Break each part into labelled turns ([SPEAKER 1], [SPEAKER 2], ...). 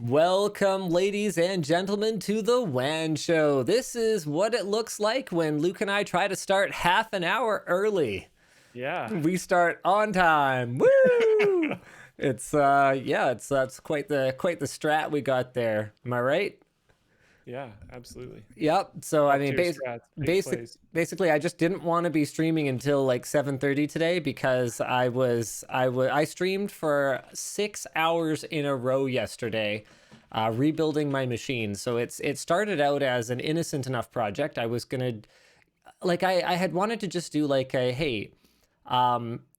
[SPEAKER 1] Welcome, ladies and gentlemen, to the WAN show. This is what it looks like when Luke and I try to start half an hour early.
[SPEAKER 2] Yeah.
[SPEAKER 1] We start on time. Woo! That's quite the strat we got there. Am I right?
[SPEAKER 2] Yeah, absolutely.
[SPEAKER 1] Yep. So I mean,
[SPEAKER 2] Strats,
[SPEAKER 1] basically, I just didn't want to be streaming until like 7:30 today because I streamed for 6 hours in a row yesterday, rebuilding my machine. So it started out as an innocent enough project. I was gonna, I had wanted to just do like a hey,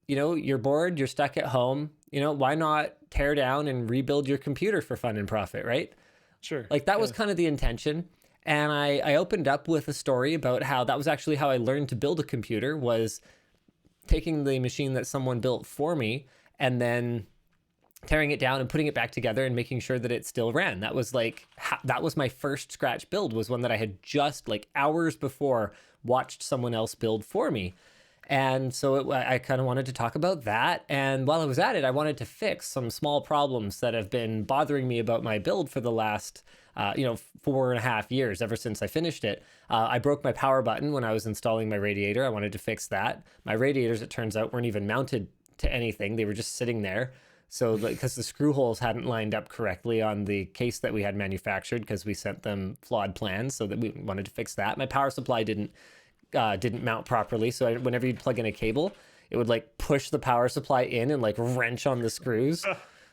[SPEAKER 1] you're bored, you're stuck at home, why not tear down and rebuild your computer for fun and profit, right?
[SPEAKER 2] Sure.
[SPEAKER 1] Like that was kind of the intention. And I opened up with a story about how that was actually how I learned to build a computer, was taking the machine that someone built for me and then tearing it down and putting it back together and making sure that it still ran. That was that was my first scratch build, was one that I had just like hours before watched someone else build for me. And so I kind of wanted to talk about that. And while I was at it, I wanted to fix some small problems that have been bothering me about my build for the last, 4.5 years, ever since I finished it. I broke my power button when I was installing my radiator. I wanted to fix that. My radiators, it turns out, weren't even mounted to anything. They were just sitting there. So because the screw holes hadn't lined up correctly on the case that we had manufactured, because we sent them flawed plans, so that we wanted to fix that. My power supply didn't mount properly, so whenever you'd plug in a cable, it would like push the power supply in and like wrench on the screws.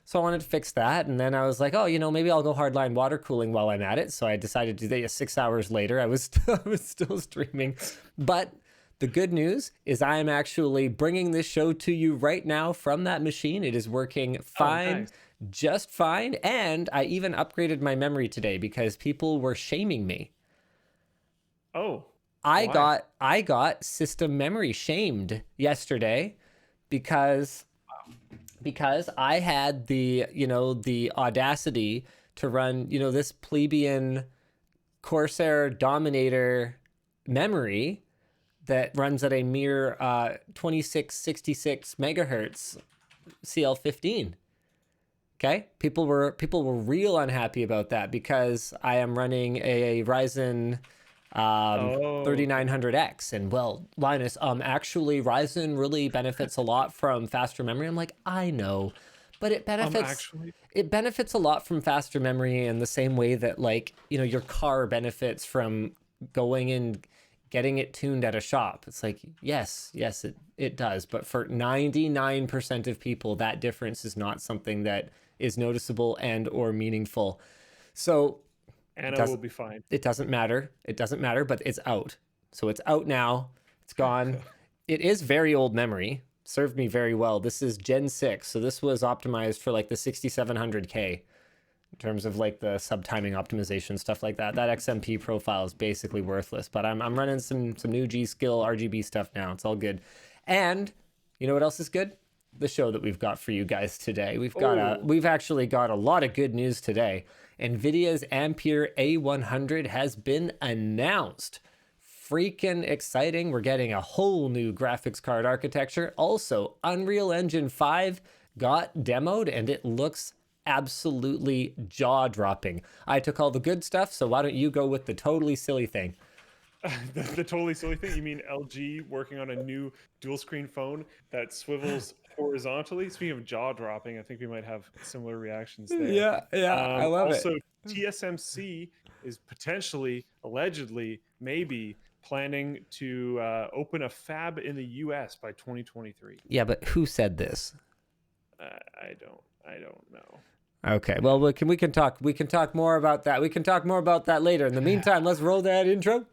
[SPEAKER 1] So I wanted to fix that, and then I was like, oh, maybe I'll go hardline water cooling while I'm at it. So I decided to do that. 6 hours later, I was still streaming. But the good news is I am actually bringing this show to you right now from that machine. It is working fine.
[SPEAKER 2] Oh, nice.
[SPEAKER 1] Just fine. And I even upgraded my memory today because people were shaming me.
[SPEAKER 2] Oh.
[SPEAKER 1] I
[SPEAKER 2] Why?
[SPEAKER 1] got system memory shamed yesterday because I had the audacity to run, this plebeian Corsair Dominator memory that runs at a mere 2666 megahertz CL15. Okay, people were real unhappy about that because I am running a Ryzen 3900X, and well, Linus, actually Ryzen really benefits a lot from faster memory. I'm like, I know, but it benefits a lot from faster memory in the same way that your car benefits from going and getting it tuned at a shop. It's like, yes, it does, but for 99% of people, that difference is not something that is noticeable and or meaningful. So
[SPEAKER 2] Anna will be fine.
[SPEAKER 1] It doesn't matter, but it's out. So it's out now. It's gone. It is very old memory. Served me very well. This is Gen 6. So this was optimized for like the 6700K in terms of like the sub-timing optimization, stuff like that. That XMP profile is basically worthless, but I'm running some new G-Skill RGB stuff now. It's all good. And you know what else is good? The show that we've got for you guys today. We've actually got a lot of good news today. Nvidia's Ampere A100 has been announced. Freaking exciting. We're getting a whole new graphics card architecture. Also, Unreal Engine 5 got demoed and it looks absolutely jaw-dropping. I took all the good stuff, so why don't you go with the totally silly thing?
[SPEAKER 2] The totally silly thing? You mean LG working on a new dual screen phone that swivels horizontally? Speaking of jaw dropping, I think we might have similar reactions there.
[SPEAKER 1] Yeah, I love it.
[SPEAKER 2] Also, TSMC is potentially, allegedly, maybe planning to open a fab in the US by 2023.
[SPEAKER 1] Yeah, but who said this?
[SPEAKER 2] I don't know.
[SPEAKER 1] Okay, well, we can talk more about that. We can talk more about that later. In the meantime, let's roll that intro.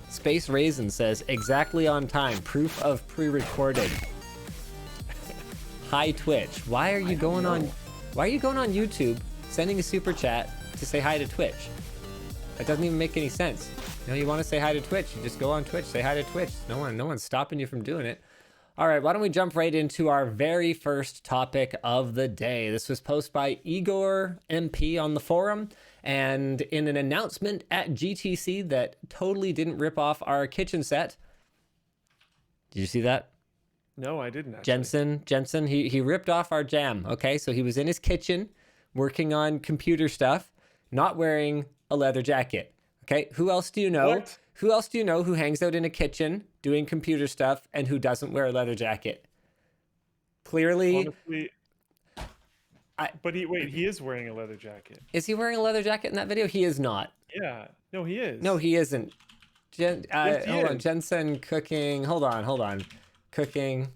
[SPEAKER 1] Space Raisin says, exactly on time. Proof of pre-recorded. Hi, Twitch. Why are you going on YouTube, sending a super chat to say hi to Twitch? That doesn't even make any sense. You want to say hi to Twitch, you just go on Twitch, say hi to Twitch. No one's stopping you from doing it. All right, why don't we jump right into our very first topic of the day. This was posted by Igor MP on the forum, and in an announcement at GTC that totally didn't rip off our kitchen set. Did you see that?
[SPEAKER 2] No, I didn't actually.
[SPEAKER 1] Jensen, he ripped off our jam. Okay, so he was in his kitchen working on computer stuff, not wearing a leather jacket. Okay, who else do you know?
[SPEAKER 2] What?
[SPEAKER 1] Who else do you know who hangs out in a kitchen doing computer stuff and who doesn't wear a leather jacket? Clearly,
[SPEAKER 2] Honestly, but he is wearing a leather jacket.
[SPEAKER 1] is he wearing a leather jacket in that video? He is not.
[SPEAKER 2] Yeah. No, he is.
[SPEAKER 1] No, he isn't.
[SPEAKER 2] Yes, he
[SPEAKER 1] Hold on,
[SPEAKER 2] is.
[SPEAKER 1] Jensen cooking. Hold on. Cooking.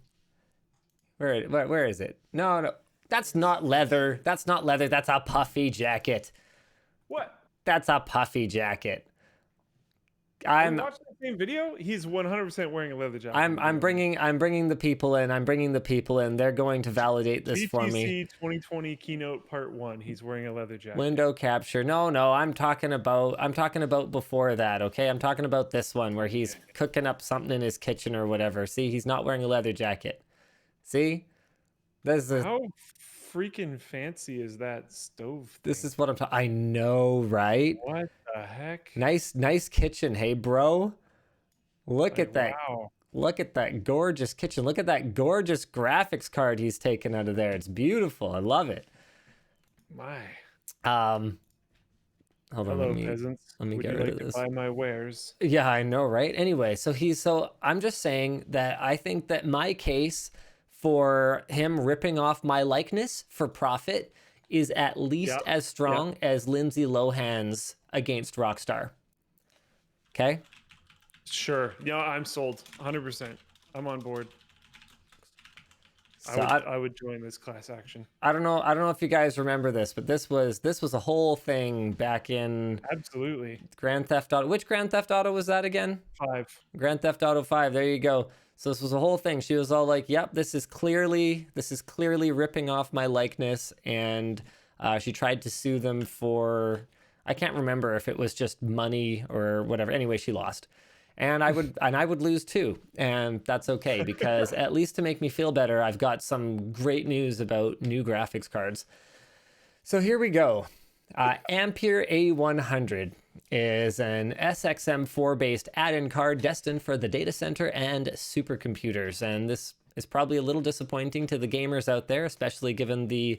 [SPEAKER 1] Where is it? No, that's not leather. That's not leather. That's a puffy jacket.
[SPEAKER 2] What?
[SPEAKER 1] That's a puffy jacket.
[SPEAKER 2] Are you watching the same video? He's 100% wearing a leather jacket.
[SPEAKER 1] I'm bringing the people in. I'm bringing the people in. They're going to validate this for me.
[SPEAKER 2] GTC 2020 keynote part 1. He's wearing a leather jacket.
[SPEAKER 1] Window capture. No, I'm talking about before that, okay? I'm talking about this one where he's cooking up something in his kitchen or whatever. See, he's not wearing a leather jacket. See?
[SPEAKER 2] How freaking fancy is that stove thing?
[SPEAKER 1] This is what I'm talking. I know, right?
[SPEAKER 2] What the heck?
[SPEAKER 1] Nice kitchen, hey bro. Look at that.
[SPEAKER 2] Wow.
[SPEAKER 1] Look at that gorgeous kitchen. Look at that gorgeous graphics card he's taken out of there. It's beautiful. I love it.
[SPEAKER 2] My.
[SPEAKER 1] Hold on.
[SPEAKER 2] Hello, peasants.
[SPEAKER 1] Let me
[SPEAKER 2] Would
[SPEAKER 1] get
[SPEAKER 2] you
[SPEAKER 1] rid
[SPEAKER 2] like
[SPEAKER 1] of
[SPEAKER 2] to
[SPEAKER 1] this.
[SPEAKER 2] buy my wares?
[SPEAKER 1] Yeah, I know, right? Anyway, so I'm just saying that I think that my case for him ripping off my likeness for profit is at least as strong as Lindsay Lohan's against Rockstar. Okay?
[SPEAKER 2] Sure. Yeah, I'm sold. 100%. I'm on board.
[SPEAKER 1] So
[SPEAKER 2] I would join this class action.
[SPEAKER 1] I don't know if you guys remember this, but this was a whole thing back in
[SPEAKER 2] Absolutely.
[SPEAKER 1] Grand Theft Auto. Which Grand Theft Auto was that again?
[SPEAKER 2] 5.
[SPEAKER 1] Grand Theft Auto 5. There you go. So this was a whole thing. She was all like, "Yep, this is clearly ripping off my likeness," and she tried to sue them for, I can't remember if it was just money or whatever. Anyway, she lost. And I would lose too, and that's okay, because at least to make me feel better, I've got some great news about new graphics cards. So here we go. Ampere A100 is an SXM4 based add-in card destined for the data center and supercomputers, and this is probably a little disappointing to the gamers out there, especially given the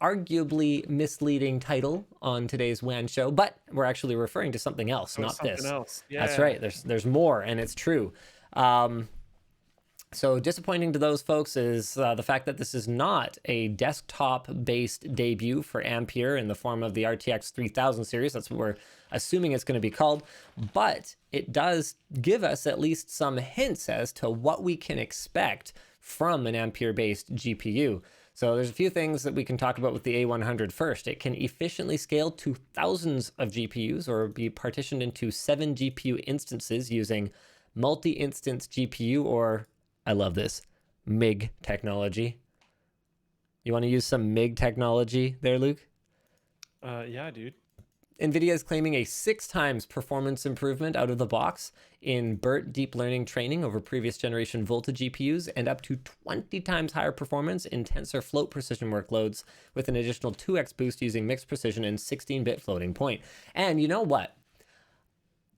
[SPEAKER 1] arguably misleading title on today's WAN show, but we're actually referring to something else, not this.
[SPEAKER 2] Else. Yeah.
[SPEAKER 1] That's right. There's more, and it's true. So disappointing to those folks is the fact that this is not a desktop-based debut for Ampere in the form of the RTX 3000 series. That's what we're assuming it's going to be called. But it does give us at least some hints as to what we can expect from an Ampere-based GPU. So there's a few things that we can talk about with the A100 first. It can efficiently scale to thousands of GPUs or be partitioned into 7 GPU instances using multi-instance GPU, or, I love this, MIG technology. You want to use some MIG technology there, Luke?
[SPEAKER 2] Yeah, dude.
[SPEAKER 1] Nvidia is claiming a 6 times performance improvement out of the box in BERT deep learning training over previous generation Volta GPUs, and up to 20 times higher performance in tensor float precision workloads, with an additional 2x boost using mixed precision and 16-bit floating point. And you know what?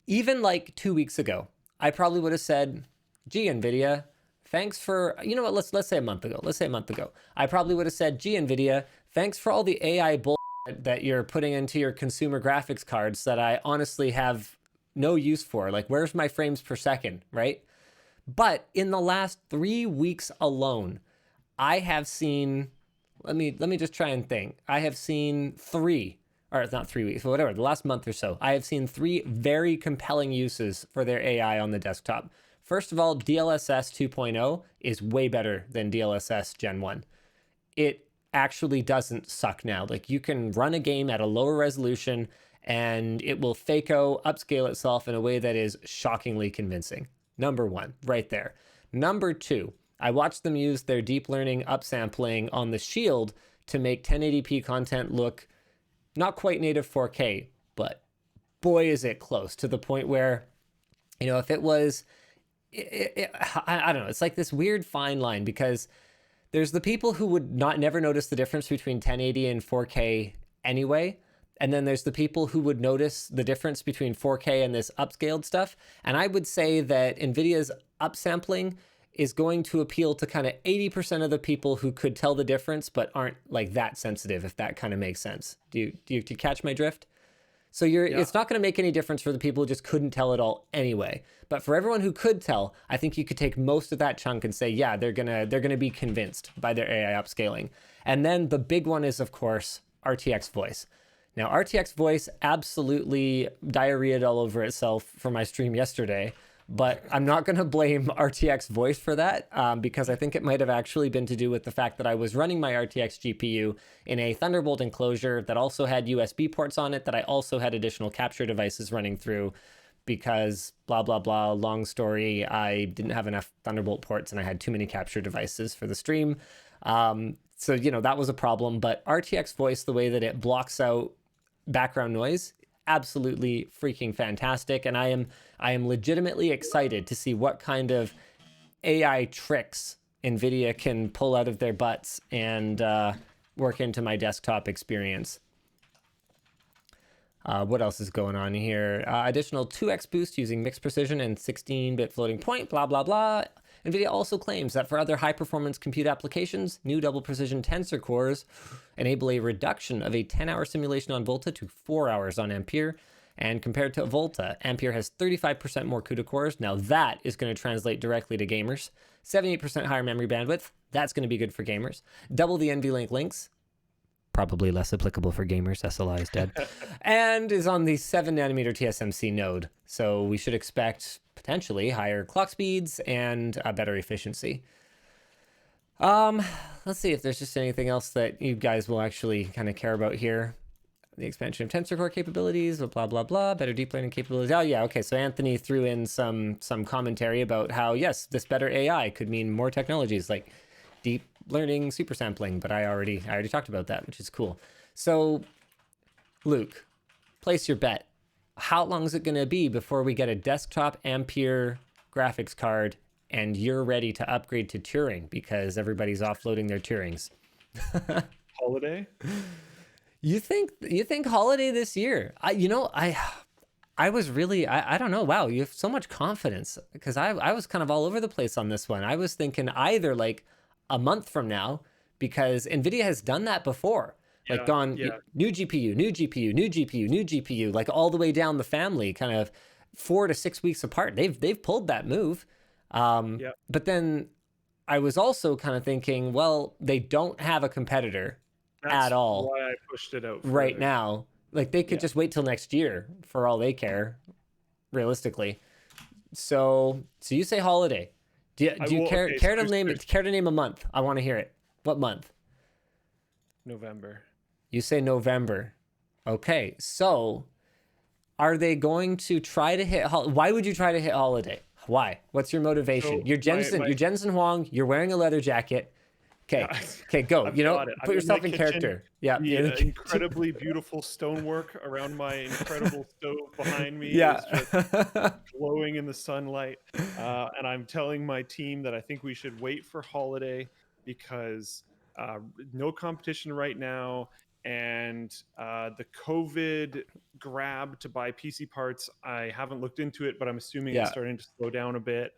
[SPEAKER 1] Even like 2 weeks ago, I probably would have said, gee, Nvidia, thanks for, you know what, let's say a month ago. I probably would have said, gee, Nvidia, thanks for all the AI bull that you're putting into your consumer graphics cards that I honestly have no use for. Like, where's my frames per second, right? But in the last 3 weeks alone, I have seen, let me just try and think. I have seen 3, or it's not 3 weeks, but whatever, the last month or so, I have seen 3 very compelling uses for their AI on the desktop. First of all, DLSS 2.0 is way better than DLSS Gen 1. It actually doesn't suck now. Like, you can run a game at a lower resolution and it will FACO upscale itself in a way that is shockingly convincing. Number 1, right there. Number 2, I watched them use their deep learning upsampling on the Shield to make 1080p content look not quite native 4K, but boy, is it close, to the point where, you know, if it was, I don't know, it's like this weird fine line, because there's the people who would never notice the difference between 1080 and 4K anyway. And then there's the people who would notice the difference between 4K and this upscaled stuff. And I would say that NVIDIA's upsampling is going to appeal to kind of 80% of the people who could tell the difference but aren't like that sensitive, if that kind of makes sense. Do you catch my drift? So it's not going to make any difference for the people who just couldn't tell it all anyway. But for everyone who could tell, I think you could take most of that chunk and say, yeah, they're gonna be convinced by their AI upscaling. And then the big one is, of course, RTX voice. Now, RTX voice absolutely diarrheaed all over itself for my stream yesterday, but I'm not going to blame RTX voice for that because I think it might have actually been to do with the fact that I was running my RTX GPU in a Thunderbolt enclosure that also had USB ports on it, that I also had additional capture devices running through because blah, blah, blah, long story, I didn't have enough Thunderbolt ports and I had too many capture devices for the stream. So, that was a problem, but RTX voice, the way that it blocks out background noise, absolutely freaking fantastic. And I am legitimately excited to see what kind of AI tricks Nvidia can pull out of their butts and work into my desktop experience. What else is going on here? Additional 2x boost using mixed precision and 16-bit floating point, blah, blah, blah. Nvidia also claims that for other high-performance compute applications, new double precision tensor cores enable a reduction of a 10-hour simulation on Volta to 4 hours on Ampere. And compared to Volta, Ampere has 35% more CUDA cores. Now that is going to translate directly to gamers. 78% higher memory bandwidth. That's going to be good for gamers. Double the NVLink links. Probably less applicable for gamers. SLI is dead. And is on the 7nm TSMC node. So we should expect potentially higher clock speeds and better efficiency. Let's see if there's just anything else that you guys will actually kind of care about here. The expansion of tensor core capabilities, blah, blah, blah, better deep learning capabilities. Oh yeah, okay, so Anthony threw in some commentary about how, yes, this better AI could mean more technologies like deep learning, super sampling, but I already talked about that, which is cool. So, Luke, place your bet. How long is it going to be before we get a desktop Ampere graphics card and you're ready to upgrade to Turing because everybody's offloading their Turings?
[SPEAKER 2] Holiday?
[SPEAKER 1] You think holiday this year? I was really, I don't know. Wow, you have so much confidence because I was kind of all over the place on this one. I was thinking either like a month from now because Nvidia has done that before. Like new GPU, new GPU, new GPU, new GPU, like all the way down the family, kind of 4 to 6 weeks apart. They've pulled that move. But then I was also kind of thinking, well, they don't have a competitor at all.
[SPEAKER 2] Why I pushed it out
[SPEAKER 1] right now. Like they could just wait till next year for all they care, realistically. So you say holiday. Do you care to name a month? I want to hear it. What month?
[SPEAKER 2] November.
[SPEAKER 1] You say November. Okay, so are they going to try to hit? Why would you try to hit holiday? Why? What's your motivation?
[SPEAKER 2] So
[SPEAKER 1] you're Jensen Huang. You're wearing a leather jacket. Okay, go. Put yourself in character. Yeah.
[SPEAKER 2] The incredibly beautiful stonework around my incredible stove behind me is just glowing in the sunlight. And I'm telling my team that I think we should wait for holiday because no competition right now. And the COVID grab to buy PC parts, I haven't looked into it, but I'm assuming it's starting to slow down a bit.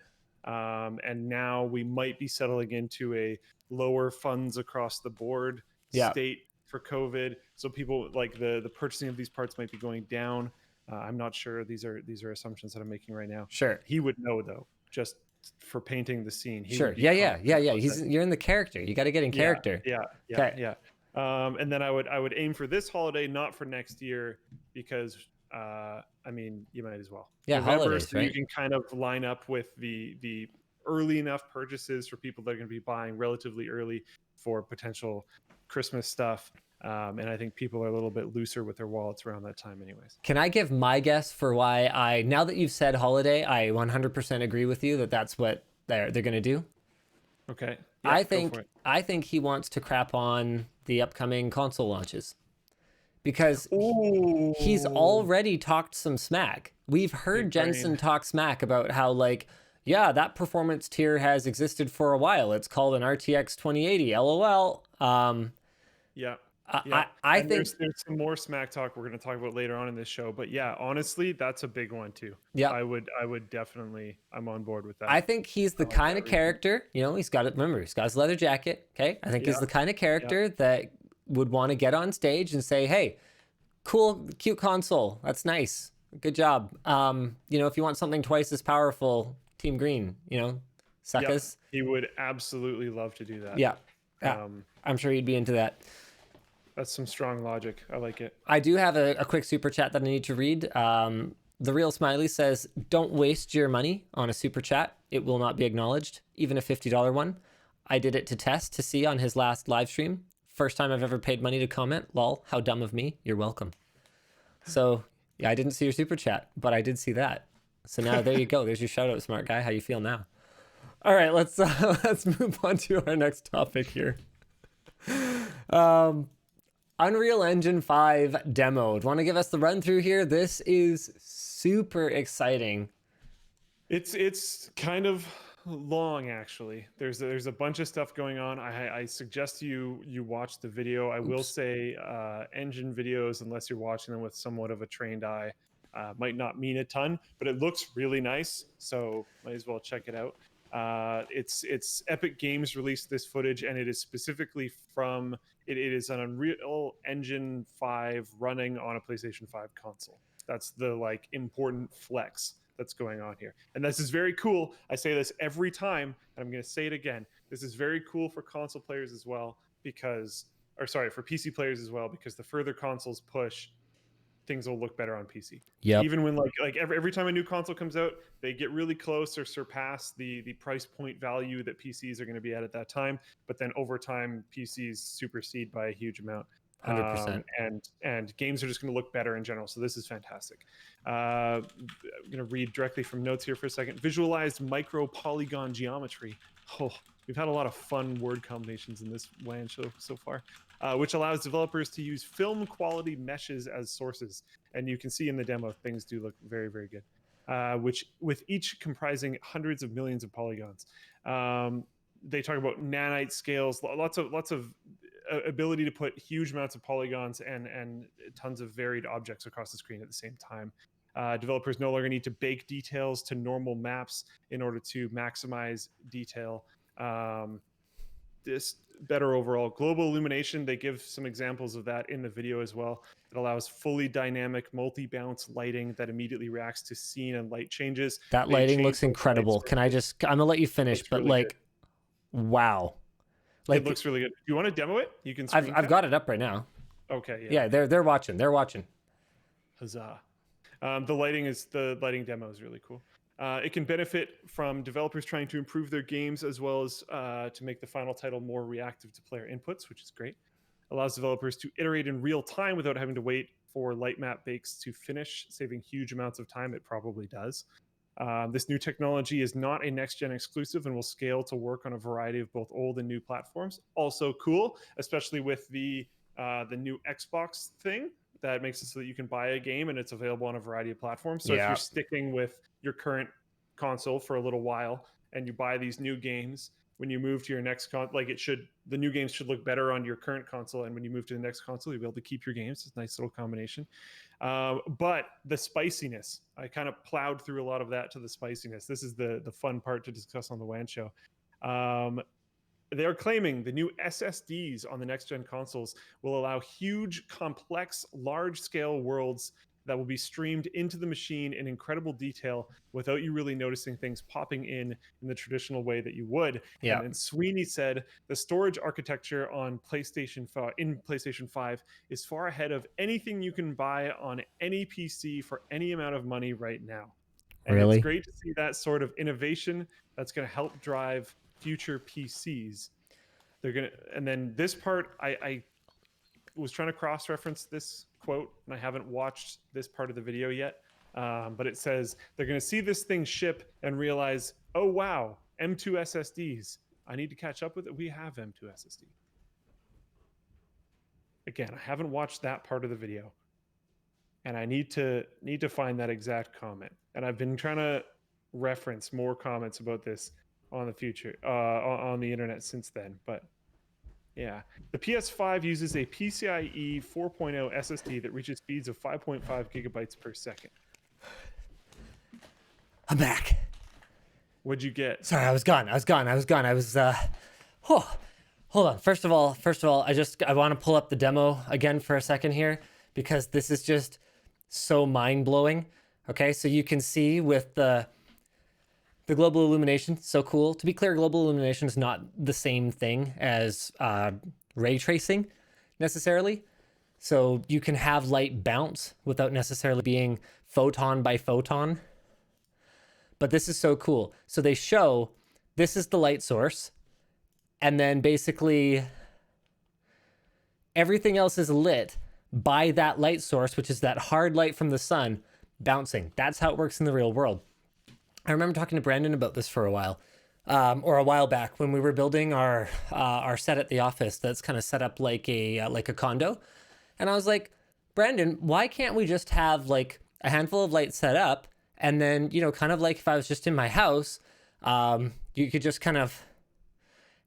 [SPEAKER 2] And now we might be settling into a lower funds across the board state for COVID. So people like the purchasing of these parts might be going down. I'm not sure. These are assumptions that I'm making right now.
[SPEAKER 1] Sure.
[SPEAKER 2] He would know though, just for painting the scene.
[SPEAKER 1] Sure. Yeah. You're in the character. You got to get in character.
[SPEAKER 2] Yeah. And then I would aim for this holiday, not for next year, because you might as well.
[SPEAKER 1] Yeah,
[SPEAKER 2] November,
[SPEAKER 1] holidays,
[SPEAKER 2] so
[SPEAKER 1] right?
[SPEAKER 2] You can kind of line up with the early enough purchases for people that are going to be buying relatively early for potential Christmas stuff. And I think people are a little bit looser with their wallets around that time anyways.
[SPEAKER 1] Can I give my guess for why now that you've said holiday, I 100% agree with you that's what they're going to do?
[SPEAKER 2] Okay. Yeah,
[SPEAKER 1] I think he wants to crap on the upcoming console launches because he's already talked some smack. We've heard Jensen talk smack about how that performance tier has existed for a while. It's called an RTX 2080, LOL.
[SPEAKER 2] Yeah,
[SPEAKER 1] I
[SPEAKER 2] and
[SPEAKER 1] think,
[SPEAKER 2] there's some more smack talk we're going to talk about later on in this show, but yeah, honestly, that's a big one too.
[SPEAKER 1] yeah,
[SPEAKER 2] I would definitely, I'm on board with
[SPEAKER 1] I
[SPEAKER 2] that.
[SPEAKER 1] think he's
[SPEAKER 2] I
[SPEAKER 1] the
[SPEAKER 2] like
[SPEAKER 1] kind
[SPEAKER 2] that
[SPEAKER 1] of
[SPEAKER 2] reason.
[SPEAKER 1] character, you know, he's got it. Remember, he's got his leather jacket. Okay. I think
[SPEAKER 2] Yeah,
[SPEAKER 1] he's the kind of
[SPEAKER 2] yeah,
[SPEAKER 1] character that would want to get on stage and say, hey, cool, cute console. That's nice. Good job. You know, if you want something twice as powerful, Team Green, you know,
[SPEAKER 2] yep.
[SPEAKER 1] suckers.
[SPEAKER 2] He would absolutely love to do that.
[SPEAKER 1] Yeah. Yeah.
[SPEAKER 2] Um,
[SPEAKER 1] I'm sure he'd be into that.
[SPEAKER 2] that's some strong logic. I like it.
[SPEAKER 1] I do have a quick super chat that I need to read. The Real Smiley says, don't waste your money on a super chat. It will not be acknowledged, even a $50 one. I did it to test to see on his last live stream. First time I've ever paid money to comment. Lol, how dumb of me. You're welcome. So, yeah, I didn't see your super chat, but I did see that. So now there you go. There's your shout out, smart guy. How you feel now? All right, let's move on to our next topic here. Unreal Engine 5 demoed. Want to give us the run through here? This is super exciting.
[SPEAKER 2] It's kind of long actually. There's a bunch of stuff going on. I suggest you watch the video. I will say engine videos, unless you're watching them with somewhat of a trained eye, might not mean a ton, but it looks really nice, so might as well check it out. It's Epic Games released this footage, and it is specifically from it is an Unreal Engine 5 running on a PlayStation 5 console. That's the like important flex that's going on here, and this is very cool. I say this every time, and I'm going to say it again. This is very cool for console players as well, because, or sorry, for PC players as well, because the further consoles push, things will look better on PC.
[SPEAKER 1] Yep.
[SPEAKER 2] Even when like every time a new console comes out, they get really close or surpass the price point value that PCs are going to be at that time. But then over time, PCs supersede by a huge amount.
[SPEAKER 1] 100%.
[SPEAKER 2] And games are just going to look better in general. So this is fantastic. I'm going to read directly from notes here for a second. Visualized micro polygon geometry. Oh, we've had a lot of fun word combinations in this WAN show so far. Which allows developers to use film quality meshes as sources. And you can see in the demo, things do look very, very good. Which with each comprising hundreds of millions of polygons. They talk about nanite scales, lots of ability to put huge amounts of polygons and tons of varied objects across the screen at the same time. Developers no longer need to bake details to normal maps in order to maximize detail. This better overall global illumination. They give some examples of that in the video as well. It allows fully dynamic multi-bounce lighting that immediately reacts to scene and light changes.
[SPEAKER 1] That lighting looks incredible. Can I just, I'm gonna let you finish, but really like, wow.
[SPEAKER 2] Like, it looks really good. You want to demo it? You can.
[SPEAKER 1] I've got it up right now.
[SPEAKER 2] Okay.
[SPEAKER 1] Yeah. They're watching. They're watching.
[SPEAKER 2] Huzzah! The lighting demo is really cool. It can benefit from developers trying to improve their games, as well as to make the final title more reactive to player inputs, which is great. Allows developers to iterate in real time without having to wait for light map bakes to finish, saving huge amounts of time. It probably does. This new technology is not a next-gen exclusive and will scale to work on a variety of both old and new platforms. Also cool, especially with the new Xbox thing. That makes it so that you can buy a game and it's available on a variety of platforms. So if you're sticking with your current console for a little while and you buy these new games, when you move to your next the new games should look better on your current console, and when you move to the next console, you'll be able to keep your games. It's a nice little combination. But the spiciness, I kind of plowed through a lot of that to the spiciness. This is the fun part to discuss on the WAN show. They're claiming the new SSDs on the next-gen consoles will allow huge, complex, large-scale worlds that will be streamed into the machine in incredible detail without you really noticing things popping in the traditional way that you would.
[SPEAKER 1] Yeah.
[SPEAKER 2] And Sweeney said the storage architecture on PlayStation 5 is far ahead of anything you can buy on any PC for any amount of money right now. And
[SPEAKER 1] really?
[SPEAKER 2] It's great to see that sort of innovation that's going to help drive future PCs. And then this part, I was trying to cross-reference this quote, and I haven't watched this part of the video yet, but it says they're going to see this thing ship and realize, oh wow, M2 SSDs. I need to catch up with it. We have M2 SSD. Again, I haven't watched that part of the video, and I need to find that exact comment. And I've been trying to reference more comments about this on the internet since then, but Yeah. The PS5 uses a PCIe 4.0 SSD that reaches speeds of 5.5 gigabytes per second.
[SPEAKER 1] I'm back.
[SPEAKER 2] What'd you get?
[SPEAKER 1] Sorry, I was gone. Hold on. First of all, I want to pull up the demo again for a second here because this is just so mind-blowing. Okay, so you can see with the global illumination, so cool. To be clear, global illumination is not the same thing as ray tracing necessarily. So you can have light bounce without necessarily being photon by photon. But this is so cool. So they show this is the light source, and then basically everything else is lit by that light source, which is that hard light from the sun bouncing. That's how it works in the real world. I remember talking to Brandon about this for a while, or a while back when we were building our set at the office that's kind of set up like a condo. And I was like, Brandon, why can't we just have like a handful of lights set up? And then, you know, kind of like if I was just in my house, you could just kind of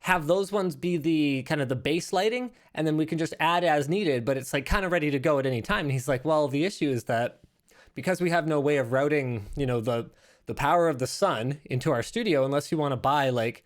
[SPEAKER 1] have those ones be the kind of the base lighting, and then we can just add as needed, but it's like kind of ready to go at any time. And he's like, well, the issue is that because we have no way of routing, you know, the power of the sun into our studio, unless you want to buy like,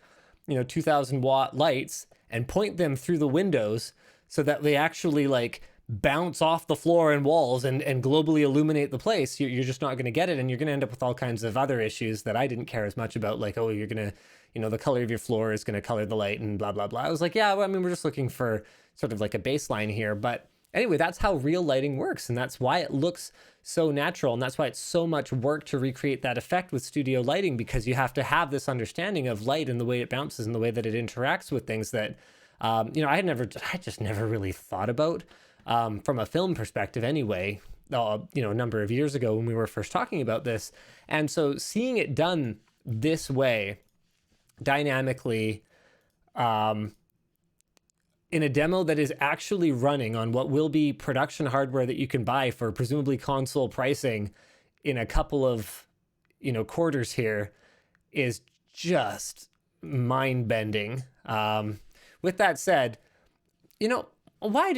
[SPEAKER 1] you know, 2000 watt lights and point them through the windows so that they actually like bounce off the floor and walls and globally illuminate the place, you're just not going to get it. And you're going to end up with all kinds of other issues that I didn't care as much about. Like, oh, you're going to, you know, the color of your floor is going to color the light and blah, blah, blah. I was like, yeah, well, I mean, we're just looking for sort of like a baseline here. But anyway, that's how real lighting works. And that's why it looks so natural. And that's why it's so much work to recreate that effect with studio lighting, because you have to have this understanding of light and the way it bounces and the way that it interacts with things that, you know, I just never really thought about from a film perspective anyway, you know, a number of years ago when we were first talking about this. And so seeing it done this way, dynamically, in a demo that is actually running on what will be production hardware that you can buy for presumably console pricing in a couple of, you know, quarters here, is just mind-bending. With that said, why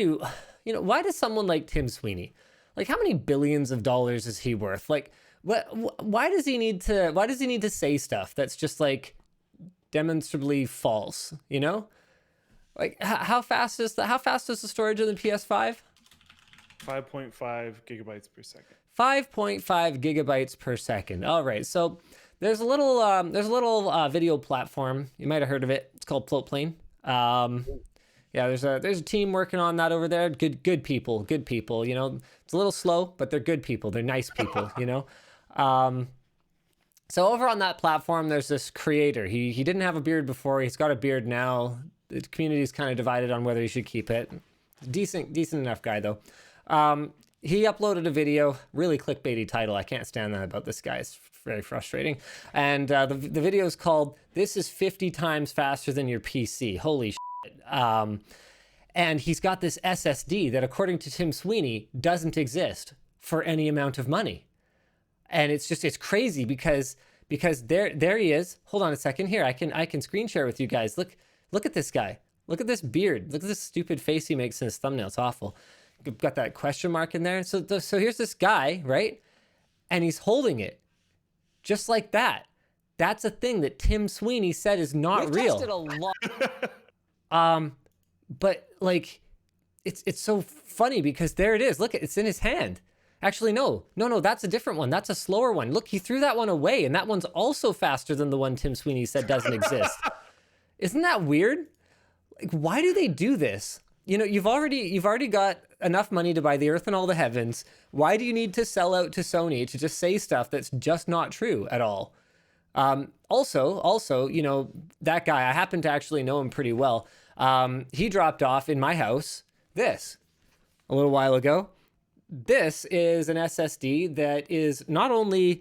[SPEAKER 1] does someone like Tim Sweeney, like how many billions of dollars is he worth? Like, why does he need to say stuff that's just like demonstrably false, you know? Like how fast is the storage of the PS5?
[SPEAKER 2] 5.5 gigabytes per second.
[SPEAKER 1] 5.5 gigabytes per second. All right. So there's a little video platform. You might have heard of it. It's called Floatplane. Yeah, there's a team working on that over there. Good people. You know, it's a little slow, but they're good people. They're nice people. You know. So over on that platform, there's this creator. He didn't have a beard before. He's got a beard now. The community's kind of divided on whether he should keep it. Decent enough guy though. He uploaded a video, really clickbaity title. I can't stand that about this guy. It's very frustrating. And the video is called "This is 50 times faster than your PC." Holy shit. And he's got this SSD that, according to Tim Sweeney, doesn't exist for any amount of money. And it's crazy because there he is. Hold on a second here. I can screen share with you guys. Look at this guy. Look at this beard. Look at this stupid face he makes in his thumbnail. It's awful. Got that question mark in there. So here's this guy, right? And he's holding it just like that. That's a thing that Tim Sweeney said is not real. Tested a lot. But like, it's so funny because there it is. Look, it's in his hand. Actually, no, that's a different one. That's a slower one. Look, he threw that one away, and that one's also faster than the one Tim Sweeney said doesn't exist. Isn't that weird? Like, why do they do this? You know, you've already got enough money to buy the earth and all the heavens. Why do you need to sell out to Sony to just say stuff that's just not true at all? Also, you know, that guy, I happen to actually know him pretty well. He dropped off in my house this a little while ago. This is an SSD that is not only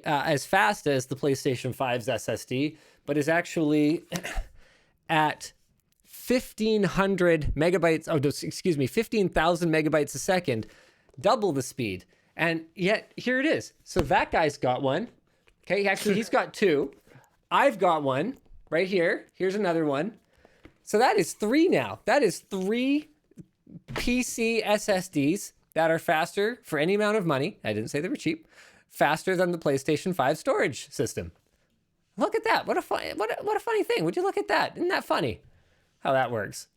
[SPEAKER 1] as fast as the PlayStation 5's SSD, but is actually at 1,500 megabytes. Oh, excuse me, 15,000 megabytes a second, double the speed. And yet here it is. So that guy's got one. Okay, actually he's got two. I've got one right here. Here's another one. So that is 3 now. That is 3 PC SSDs that are faster for any amount of money. I didn't say they were cheap. Faster than the PlayStation 5 storage system. Look at that. What a funny thing. Would you look at that? Isn't that funny how that works?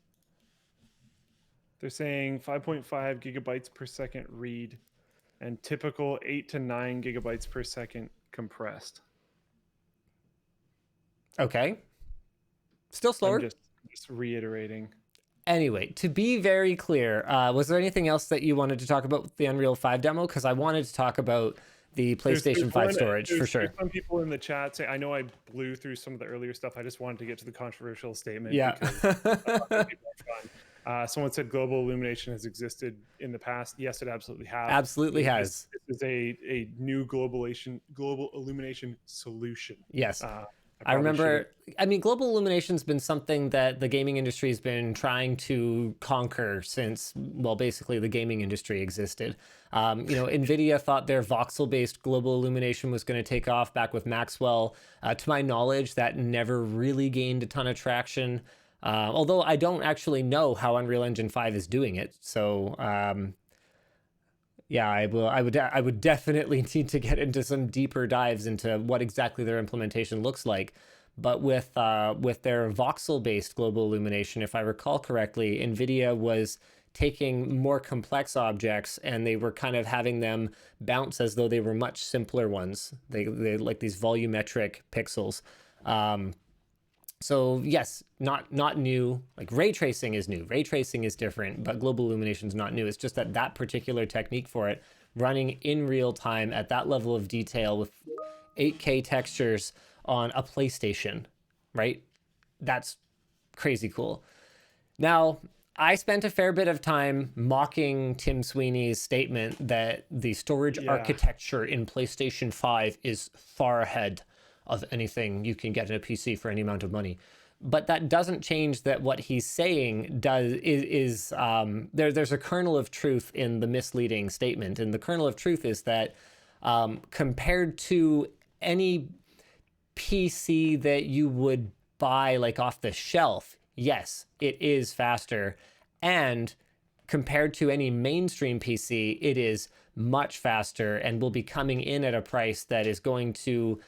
[SPEAKER 2] They're saying 5.5 gigabytes per second read and typical 8 to 9 gigabytes per second compressed.
[SPEAKER 1] Okay. Still slower.
[SPEAKER 2] I'm just reiterating.
[SPEAKER 1] Anyway, to be very clear, was there anything else that you wanted to talk about with the Unreal 5 demo? Because I wanted to talk about the PlayStation 5 storage for sure.
[SPEAKER 2] Some people in the chat say, I know I blew through some of the earlier stuff. I just wanted to get to the controversial statement.
[SPEAKER 1] Yeah.
[SPEAKER 2] Someone said global illumination has existed in the past. Yes, it absolutely has.
[SPEAKER 1] Absolutely has.
[SPEAKER 2] This is a new global illumination solution.
[SPEAKER 1] Yes. I remember, I mean, global illumination's been something that the gaming industry has been trying to conquer since, well, basically the gaming industry existed. Nvidia thought their voxel-based global illumination was going to take off back with Maxwell. To my knowledge, that never really gained a ton of traction. Although I don't actually know how Unreal Engine 5 is doing it. So, yeah, I would definitely need to get into some deeper dives into what exactly their implementation looks like. But with their voxel-based global illumination, if I recall correctly, Nvidia was taking more complex objects and they were kind of having them bounce as though they were much simpler ones. They like these volumetric pixels. So yes, not new. Like ray tracing is new. Ray tracing is different, but global illumination is not new. It's just that particular technique for it, running in real time at that level of detail with 8K textures on a PlayStation, right? That's crazy cool. Now, I spent a fair bit of time mocking Tim Sweeney's statement that the storage architecture in PlayStation 5 is far ahead of anything you can get in a PC for any amount of money. But that doesn't change that what he's saying there's a kernel of truth in the misleading statement. And the kernel of truth is that compared to any PC that you would buy like off the shelf, yes, it is faster. And compared to any mainstream PC, it is much faster and will be coming in at a price that is going to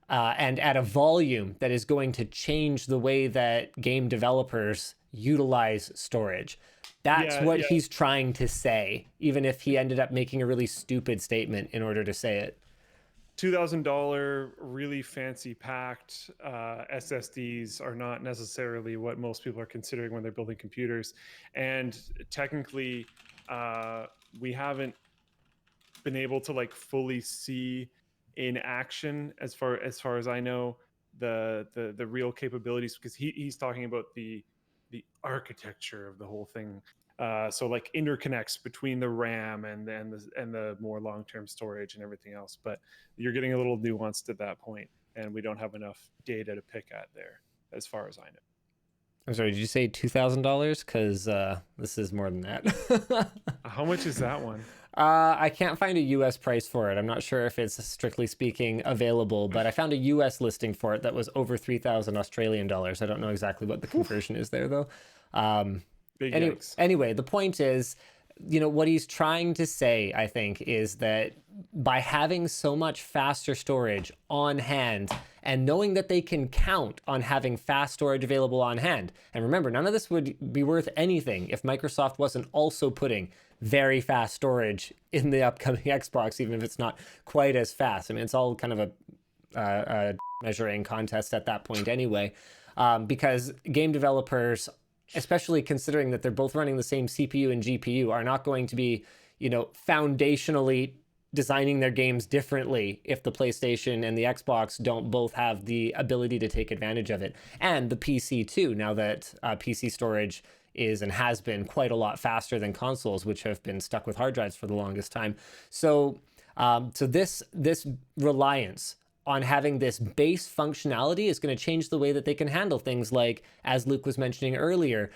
[SPEAKER 1] and at a volume that is going to change the way that game developers utilize storage. That's what he's trying to say, even if he ended up making a really stupid statement in order to say it.
[SPEAKER 2] $2,000 really fancy packed SSDs are not necessarily what most people are considering when they're building computers. And technically, we haven't been able to like fully see in action as far as I know the real capabilities, because he's talking about the architecture of the whole thing, so like interconnects between the RAM and the more long-term storage and everything else. But you're getting a little nuanced at that point, and we don't have enough data to pick at there as far as I know.
[SPEAKER 1] I'm sorry, did you say $2,000? Because this is more than that.
[SPEAKER 2] How much is that one?
[SPEAKER 1] I can't find a US price for it. I'm not sure if it's strictly speaking available, but I found a US listing for it that was over 3,000 Australian dollars. I don't know exactly what the conversion is there though. Anyway, the point is, what he's trying to say, I think, is that by having so much faster storage on hand and knowing that they can count on having fast storage available on hand. And remember, none of this would be worth anything if Microsoft wasn't also putting very fast storage in the upcoming Xbox, even if it's not quite as fast. I mean, it's all kind of a measuring contest at that point anyway, because game developers, especially considering that they're both running the same CPU and GPU, are not going to be, foundationally designing their games differently if the PlayStation and the Xbox don't both have the ability to take advantage of it. And the PC too, now that PC storage is and has been quite a lot faster than consoles, which have been stuck with hard drives for the longest time. So this reliance on having this base functionality is going to change the way that they can handle things like, as Luke was mentioning earlier,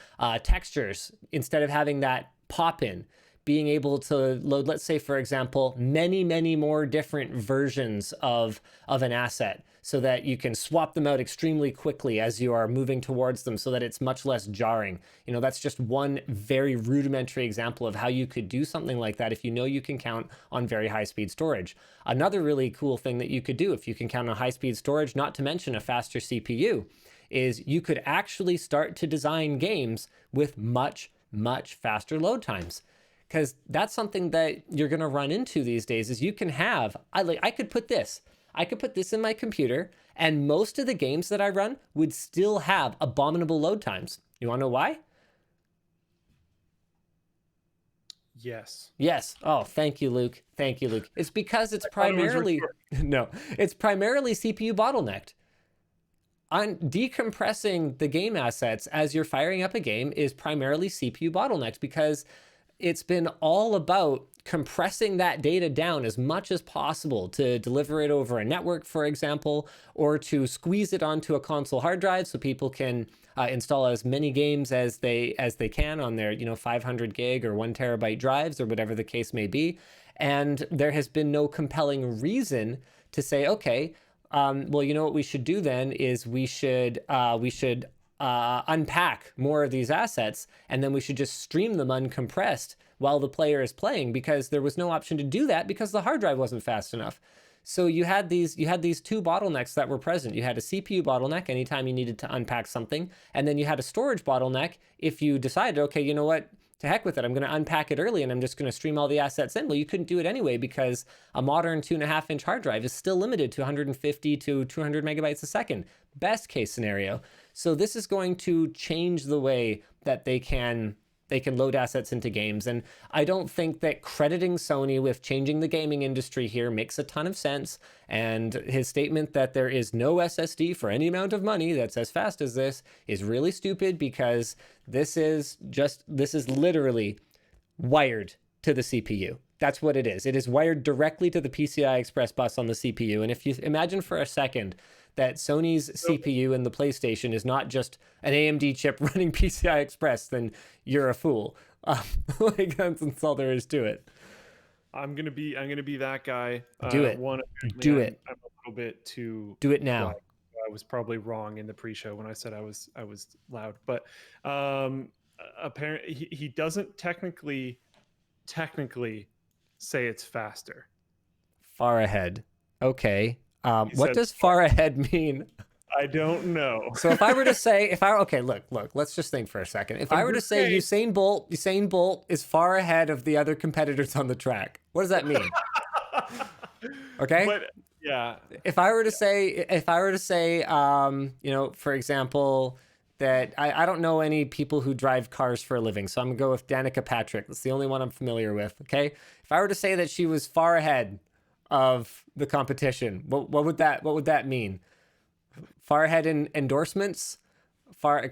[SPEAKER 1] textures. Instead of having that pop-in, being able to load, let's say, for example, many more different versions of an asset. so that you can swap them out extremely quickly as you are moving towards them so that it's much less jarring. You know, that's just one very rudimentary example of how you could do something like that if you know you can count on very high speed storage. Another really cool thing that you could do if you can count on high speed storage, not to mention a faster CPU, is you could actually start to design games with much faster load times. Because that's something that you're going to run into these days is you can have, I could put this in my computer and most of the games that I run would still have abominable load times. You want to know why?
[SPEAKER 2] Yes.
[SPEAKER 1] Yes. Oh, thank you, Luke. Thank you, Luke. It's because it's primarily, no, it's primarily CPU bottlenecked. On decompressing the game assets as you're firing up a game is primarily CPU bottlenecked because it's been all about compressing that data down as much as possible to deliver it over a network, for example, or to squeeze it onto a console hard drive so people can install as many games as they can on their 500 gig or 1 terabyte drives or whatever the case may be. And there has been no compelling reason to say, okay, well, you know what we should do then is we should unpack more of these assets, and then we should just stream them uncompressed while the player is playing, because there was no option to do that because the hard drive wasn't fast enough. So you had these two bottlenecks that were present. You had a CPU bottleneck anytime you needed to unpack something, and then you had a storage bottleneck if you decided, okay, you know what, to heck with it, I'm going to unpack it early and I'm just going to stream all the assets in. Well, you couldn't do it anyway because a modern 2.5-inch hard drive is still limited to 150 to 200 megabytes a second, best case scenario. So this is going to change the way that they can load assets into games. And I don't think that crediting Sony with changing the gaming industry here makes a ton of sense. And his statement that there is no SSD for any amount of money that's as fast as this is really stupid, because this is literally wired to the CPU. That's what it is. It is wired directly to the PCI Express bus on the CPU. And if you imagine for a second that Sony's CPU in the PlayStation is not just an AMD chip running PCI Express, then you're a fool. Like, that's all there is to it.
[SPEAKER 2] I'm gonna be that guy.
[SPEAKER 1] Do it. Do it.
[SPEAKER 2] I'm a little bit too.
[SPEAKER 1] Do it now.
[SPEAKER 2] Loud. I was probably wrong in the pre-show when I said I was loud, but apparently he doesn't technically say it's faster.
[SPEAKER 1] Far ahead. Okay. What does far ahead mean?
[SPEAKER 2] I don't know.
[SPEAKER 1] So if I were to say, okay, look, let's just think for a second. If I were to say Usain Bolt is far ahead of the other competitors on the track, what does that mean? Okay.
[SPEAKER 2] But yeah.
[SPEAKER 1] If I were to say, for example, that I don't know any people who drive cars for a living, so I'm gonna go with Danica Patrick. That's the only one I'm familiar with. Okay. If I were to say that she was far ahead of the competition, what would that mean? Far ahead in endorsements? I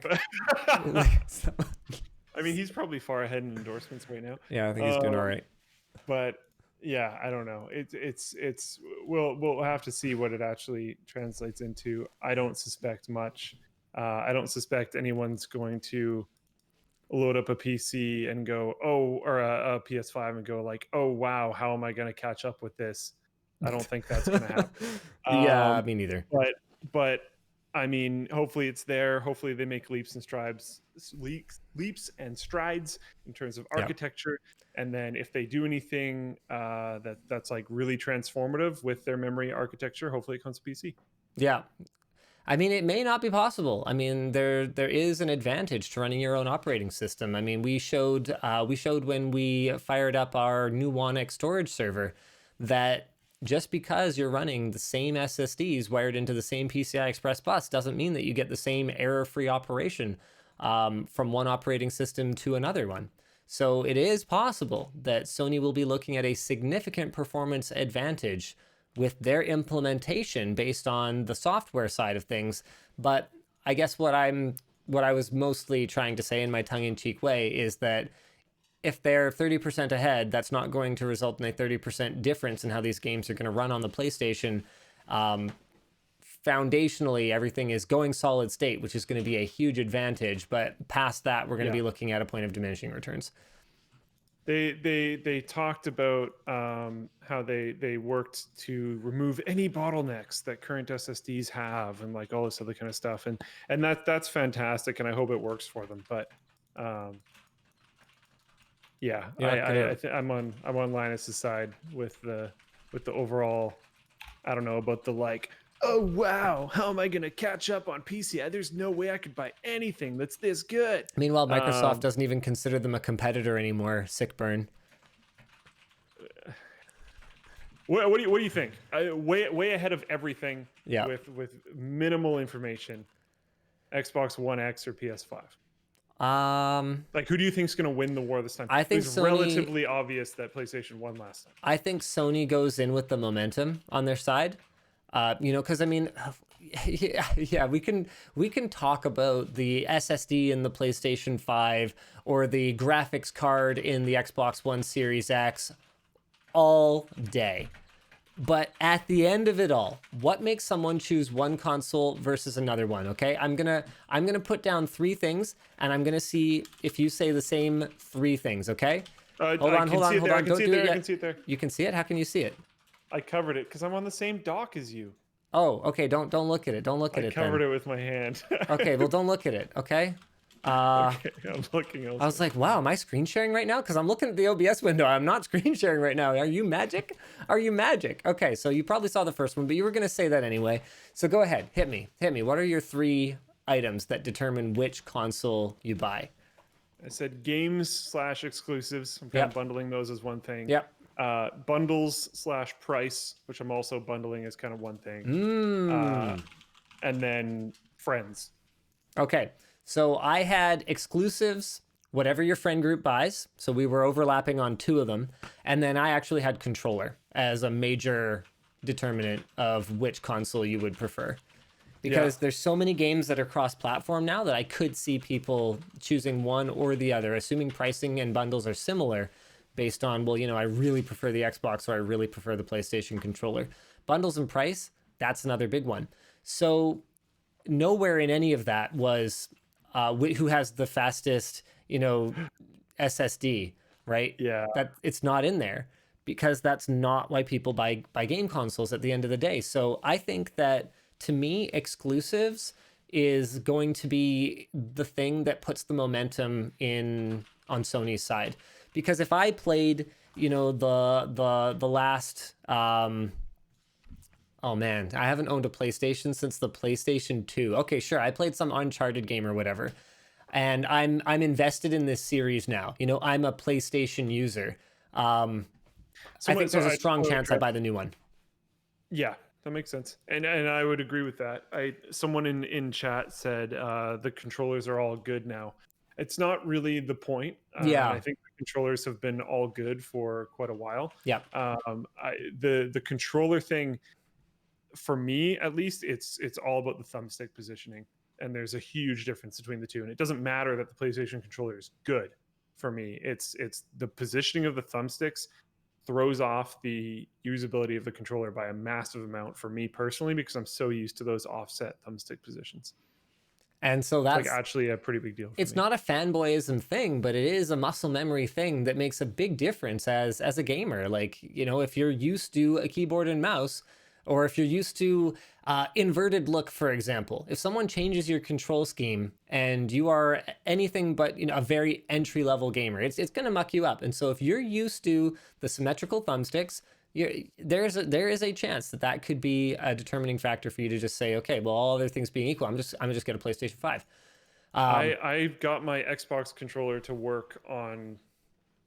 [SPEAKER 2] mean, he's probably far ahead in endorsements right now.
[SPEAKER 1] Yeah, I think he's doing all right.
[SPEAKER 2] But yeah, I don't know. We'll have to see what it actually translates into. I don't suspect much. I don't suspect anyone's going to load up a PC and go, or a PS5 and go like, oh wow, how am I going to catch up with this? I don't think that's going to happen.
[SPEAKER 1] Yeah, me neither.
[SPEAKER 2] But I mean, hopefully it's there. Hopefully they make leaps and strides in terms of architecture. Yeah. And then if they do anything that's like really transformative with their memory architecture, hopefully it comes to PC.
[SPEAKER 1] Yeah. I mean, it may not be possible. I mean, there is an advantage to running your own operating system. I mean, we showed when we fired up our new WAN X storage server that just because you're running the same SSDs wired into the same PCI Express bus doesn't mean that you get the same error-free operation from one operating system to another one. So it is possible that Sony will be looking at a significant performance advantage with their implementation based on the software side of things. But I guess what I was mostly trying to say in my tongue-in-cheek way is that if they're 30% ahead, that's not going to result in a 30% difference in how these games are going to run on the PlayStation. Foundationally, everything is going solid state, which is going to be a huge advantage. But past that, we're going to be looking at a point of diminishing returns.
[SPEAKER 2] They talked about how they worked to remove any bottlenecks that current SSDs have, and like all this other kind of stuff, and that's fantastic, and I hope it works for them. But yeah, I'm on Linus's side with the overall. I don't know about the like. Oh wow, how am I gonna catch up on PC? There's no way I could buy anything that's this good.
[SPEAKER 1] Meanwhile, Microsoft doesn't even consider them a competitor anymore. Sick burn.
[SPEAKER 2] What do you think? Way ahead of everything.
[SPEAKER 1] Yeah.
[SPEAKER 2] With minimal information. Xbox One X or PS5. Like, who do you think's gonna win the war this time?
[SPEAKER 1] I think
[SPEAKER 2] it's
[SPEAKER 1] Sony,
[SPEAKER 2] relatively obvious that PlayStation won last time.
[SPEAKER 1] I think Sony goes in with the momentum on their side. You know, because I mean, yeah, we can talk about the SSD in the PlayStation 5 or the graphics card in the Xbox One Series X all day. But at the end of it all, what makes someone choose one console versus another one? Okay, I'm gonna put down 3 things, and I'm gonna see if you say the same 3 things. Okay? Hold on. Don't do it yet.
[SPEAKER 2] I can see it there.
[SPEAKER 1] You can see it. How can you see it?
[SPEAKER 2] I covered it because I'm on the same dock as you.
[SPEAKER 1] Oh, okay. Don't look at it. Don't look at it.
[SPEAKER 2] I covered it with my hand.
[SPEAKER 1] Okay, well, don't look at it. Okay.
[SPEAKER 2] Okay, I'm looking.
[SPEAKER 1] I was like, wow, am I screen sharing right now? Because I'm looking at the OBS window. I'm not screen sharing right now. Are you magic? Are you magic? Okay, so you probably saw the first one, but you were going to say that anyway. So go ahead. Hit me. What are your 3 items that determine which console you buy?
[SPEAKER 2] I said games/exclusives. I'm kind of bundling those as one thing.
[SPEAKER 1] Yep.
[SPEAKER 2] Bundles/price, which I'm also bundling as kind of one thing. And then friends.
[SPEAKER 1] Okay. So I had exclusives, whatever your friend group buys. So we were overlapping on 2 of them. And then I actually had controller as a major determinant of which console you would prefer. Because there's so many games that are cross-platform now that I could see people choosing one or the other, assuming pricing and bundles are similar based on, well, you know, I really prefer the Xbox or I really prefer the PlayStation controller. Bundles and price, that's another big one. So nowhere in any of that was who has the fastest, you know, SSD, right?
[SPEAKER 2] Yeah.
[SPEAKER 1] That it's not in there because that's not why people buy game consoles at the end of the day. So I think that, to me, exclusives is going to be the thing that puts the momentum on Sony's side. Because if I played, you know, the last oh man, I haven't owned a PlayStation since the PlayStation 2. Okay, sure, I played some Uncharted game or whatever, and I'm invested in this series now. You know, I'm a PlayStation user. I think there's a strong chance I buy the new one.
[SPEAKER 2] Yeah, that makes sense, and I would agree with that. Someone in chat said the controllers are all good now. It's not really the point.
[SPEAKER 1] Yeah,
[SPEAKER 2] I think the controllers have been all good for quite a while.
[SPEAKER 1] Yeah.
[SPEAKER 2] The controller thing, for me at least, it's all about the thumbstick positioning, and there's a huge difference between the two. And it doesn't matter that the PlayStation controller is good. For me, it's the positioning of the thumbsticks throws off the usability of the controller by a massive amount for me personally, because I'm so used to those offset thumbstick positions.
[SPEAKER 1] And so that's
[SPEAKER 2] like actually a pretty big deal.
[SPEAKER 1] It's not a fanboyism thing, but it is a muscle memory thing that makes a big difference as a gamer. Like, you know, if you're used to a keyboard and mouse, or if you're used to inverted look, for example, if someone changes your control scheme and you are anything but, you know, a very entry level gamer, it's going to muck you up. And so if you're used to the symmetrical thumbsticks, there is a chance that could be a determining factor for you to just say, okay, well, all other things being equal, I'm just get a PlayStation 5.
[SPEAKER 2] I got my Xbox controller to work on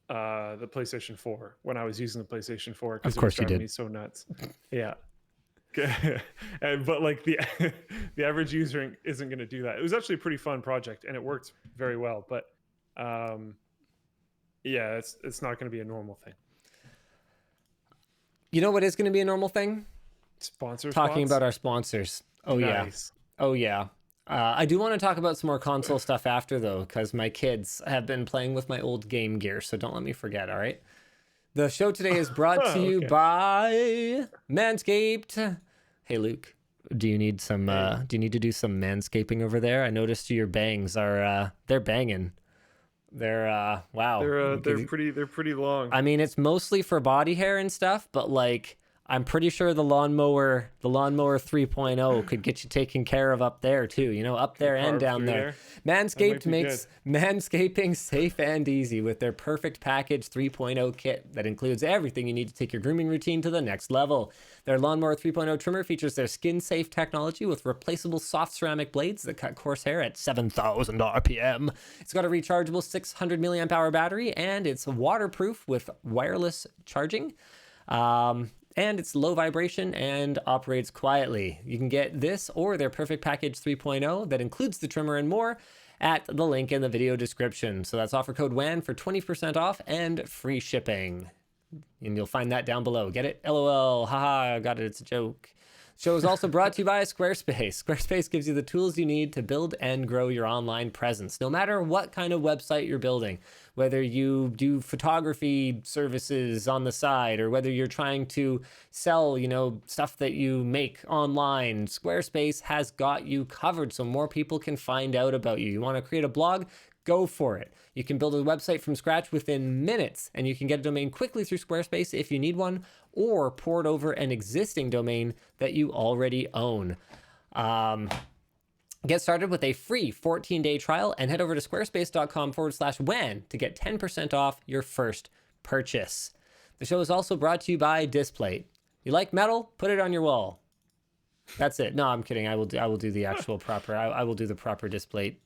[SPEAKER 2] the PlayStation 4 when I was using the PlayStation 4 because it was driving me so nuts. Yeah. But like the average user isn't going to do that. It was actually a pretty fun project and it worked very well, but yeah, it's not going to be a normal thing.
[SPEAKER 1] You know what is going to be a normal thing? Talking about our sponsors. Oh, nice. Yeah. Oh, yeah. I do want to talk about some more console stuff after, though, because my kids have been playing with my old game gear, so don't let me forget, all right? The show today is brought to you by Manscaped. Hey, Luke, do you need some? Do you need to do some manscaping over there? I noticed your bangs are they're banging. They're wow.
[SPEAKER 2] They're pretty long.
[SPEAKER 1] I mean, it's mostly for body hair and stuff, but like I'm pretty sure the lawnmower 3.0 could get you taken care of up there too, you know, up there and down there. Manscaped makes manscaping safe and easy with their Perfect Package 3.0 kit that includes everything you need to take your grooming routine to the next level. Their Lawnmower 3.0 trimmer features their skin-safe technology with replaceable soft ceramic blades that cut coarse hair at 7,000 RPM. It's got a rechargeable 600 milliamp hour battery, and it's waterproof with wireless charging. And it's low vibration and operates quietly. You can get this or their Perfect Package 3.0 that includes the trimmer and more at the link in the video description. So that's offer code WAN for 20% off and free shipping. And you'll find that down below. Get it? LOL. Haha, got it. It's a joke. The show is also brought to you by Squarespace. Squarespace gives you the tools you need to build and grow your online presence, no matter what kind of website you're building, whether you do photography services on the side or whether you're trying to sell, you know, stuff that you make online. Squarespace has got you covered so more people can find out about you. You want to create a blog? Go for it. You can build a website from scratch within minutes, and you can get a domain quickly through Squarespace if you need one, or port over an existing domain that you already own. Get started with a free 14-day trial and head over to squarespace.com/WAN to get 10% off your first purchase. The show is also brought to you by Displate. You like metal? Put it on your wall. That's it. No, I'm kidding. I will do the actual proper. I will do the proper Displate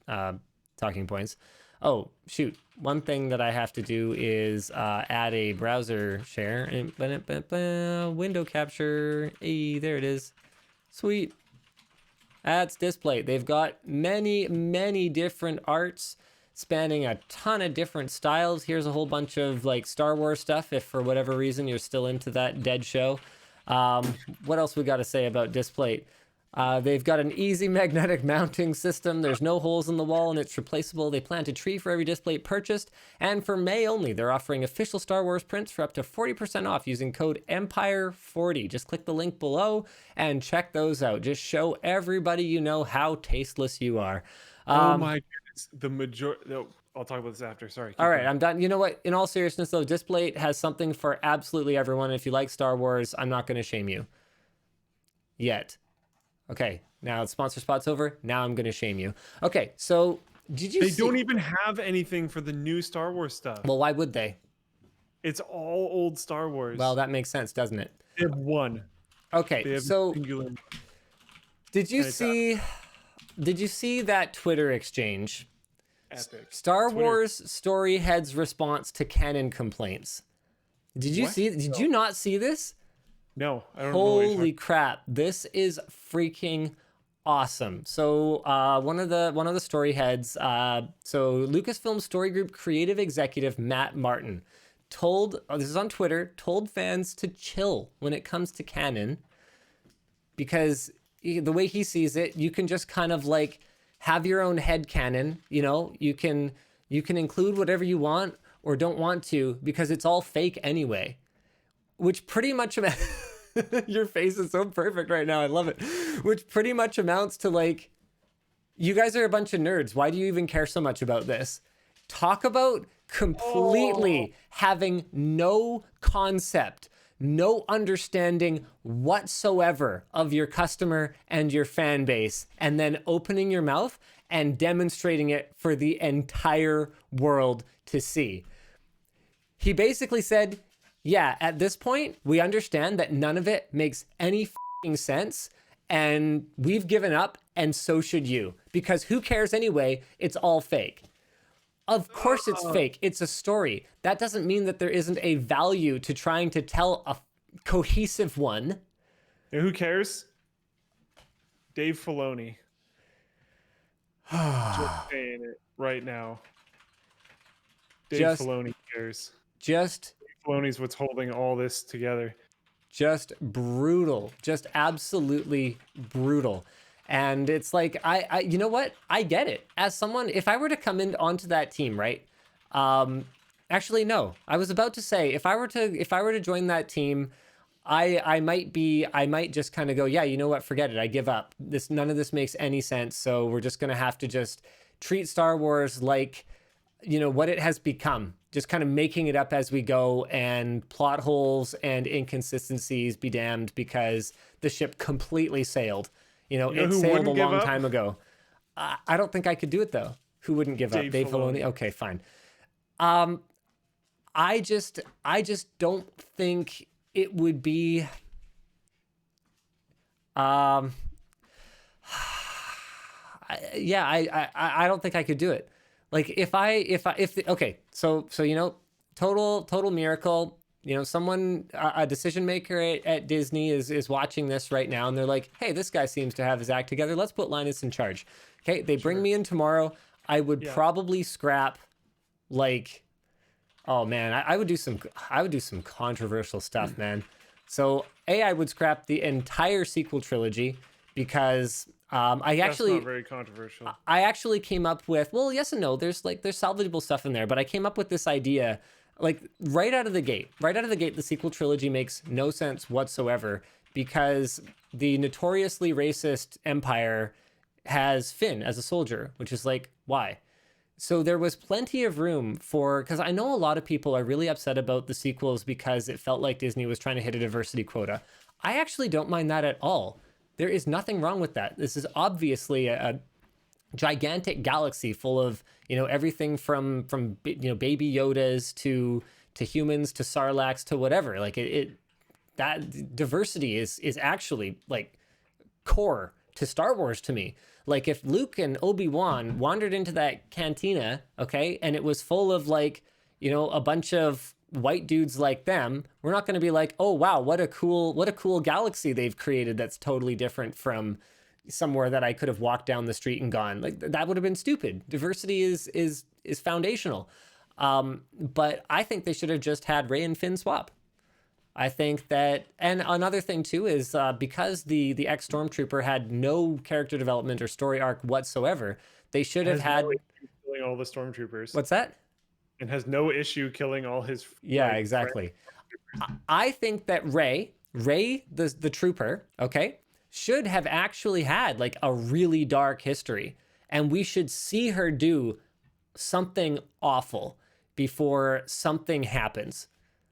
[SPEAKER 1] talking points. Oh, shoot. One thing that I have to do is add a browser share. Window capture. Hey, there it is. Sweet. That's Displate. They've got many, many different arts spanning a ton of different styles. Here's a whole bunch of like Star Wars stuff if for whatever reason you're still into that dead show. What else we got to say about Displate? They've got an easy magnetic mounting system. There's no holes in the wall and it's replaceable. They plant a tree for every Displate purchased. And for May only, they're offering official Star Wars prints for up to 40% off using code EMPIRE40. Just click the link below and check those out. Just show everybody you know how tasteless you are.
[SPEAKER 2] Oh my goodness. The majority... No, I'll talk about this after. Sorry.
[SPEAKER 1] All right, I'm done. You know what? In all seriousness, though, Displate has something for absolutely everyone. If you like Star Wars, I'm not going to shame you. Yet. Okay, now the sponsor spot's over. Now I'm going to shame you. Okay, so did you
[SPEAKER 2] They don't even have anything for the new Star Wars stuff.
[SPEAKER 1] Well, why would they?
[SPEAKER 2] It's all old Star Wars.
[SPEAKER 1] Well, that makes sense, doesn't it?
[SPEAKER 2] They have one.
[SPEAKER 1] Okay, so did you see that Twitter exchange?
[SPEAKER 2] Epic.
[SPEAKER 1] Star Wars Story Head's response to canon complaints. Did you see? Did you not see this?
[SPEAKER 2] No, I don't know.
[SPEAKER 1] Holy crap! This is freaking awesome. So one of the story heads, so Lucasfilm Story Group creative executive Matt Martin told, this is on Twitter, told fans to chill when it comes to canon, because the way he sees it, you can just kind of like have your own head canon. You know, you can include whatever you want or don't want to because it's all fake anyway. Which pretty much your face is so perfect right now. I love it. Which pretty much amounts to like, you guys are a bunch of nerds. Why do you even care so much about this? Talk about completely having no concept, no understanding whatsoever of your customer and your fan base, and then opening your mouth and demonstrating it for the entire world to see. He basically said, yeah, at this point, we understand that none of it makes any f***ing sense, and we've given up, and so should you. Because who cares anyway? It's all fake. Of course it's fake. It's a story. That doesn't mean that there isn't a value to trying to tell a cohesive one.
[SPEAKER 2] You know who cares? Dave Filoni. Just saying it right now. Dave Filoni cares. Filoni's what's holding all this together.
[SPEAKER 1] Just brutal. Just absolutely brutal. And it's like, I you know what? I get it. As someone, if I were to come in onto that team, right? Actually, no. I was about to say, if I were to join that team, I might just kind of go, yeah, you know what? Forget it. I give up. None of this makes any sense. So we're just going to have to just treat Star Wars like you know, what it has become, just kind of making it up as we go, and plot holes and inconsistencies be damned, because the ship completely sailed. You know, it
[SPEAKER 2] who
[SPEAKER 1] sailed a
[SPEAKER 2] wouldn't give
[SPEAKER 1] long
[SPEAKER 2] up?
[SPEAKER 1] time ago. I don't think I could do it though. Who wouldn't give up?
[SPEAKER 2] Dave
[SPEAKER 1] Dave Filoni.
[SPEAKER 2] Filoni.
[SPEAKER 1] Okay, fine. I just don't think it would be. I don't think I could do it. Like okay, so you know, total miracle. You know, someone, a decision maker at Disney is watching this right now, and they're like, hey, this guy seems to have his act together. Let's put Linus in charge. Okay, they bring me in tomorrow. I would probably scrap, like, oh man, I would do some controversial stuff, man. So I would scrap the entire sequel trilogy, because
[SPEAKER 2] That's not very controversial.
[SPEAKER 1] I actually came up with, well, yes and no. There's salvageable stuff in there, but I came up with this idea, like right out of the gate. Right out of the gate, the sequel trilogy makes no sense whatsoever, because the notoriously racist Empire has Finn as a soldier, which is like, why? So there was plenty of room for, because I know a lot of people are really upset about the sequels because it felt like Disney was trying to hit a diversity quota. I actually don't mind that at all. There is nothing wrong with that. This is obviously a gigantic galaxy full of, you know, everything from you know, baby Yodas to humans to Sarlaccs to whatever. Like that diversity is actually like core to Star Wars to me. Like if Luke and Obi-Wan wandered into that cantina, okay, and it was full of like, you know, a bunch of white dudes like them, we're not going to be like, oh wow, what a cool galaxy they've created that's totally different from somewhere that I could have walked down the street and gone. Like that would have been stupid. Diversity is foundational. But I think they should have just had Rey and Finn swap. I think that, and another thing too is because the ex-Stormtrooper had no character development or story arc whatsoever, they should have had
[SPEAKER 2] killing all the Stormtroopers.
[SPEAKER 1] What's that?
[SPEAKER 2] And has no issue killing all his.
[SPEAKER 1] Yeah, exactly. I think that Rey the trooper, okay, should have actually had like a really dark history, and we should see her do something awful before something happens.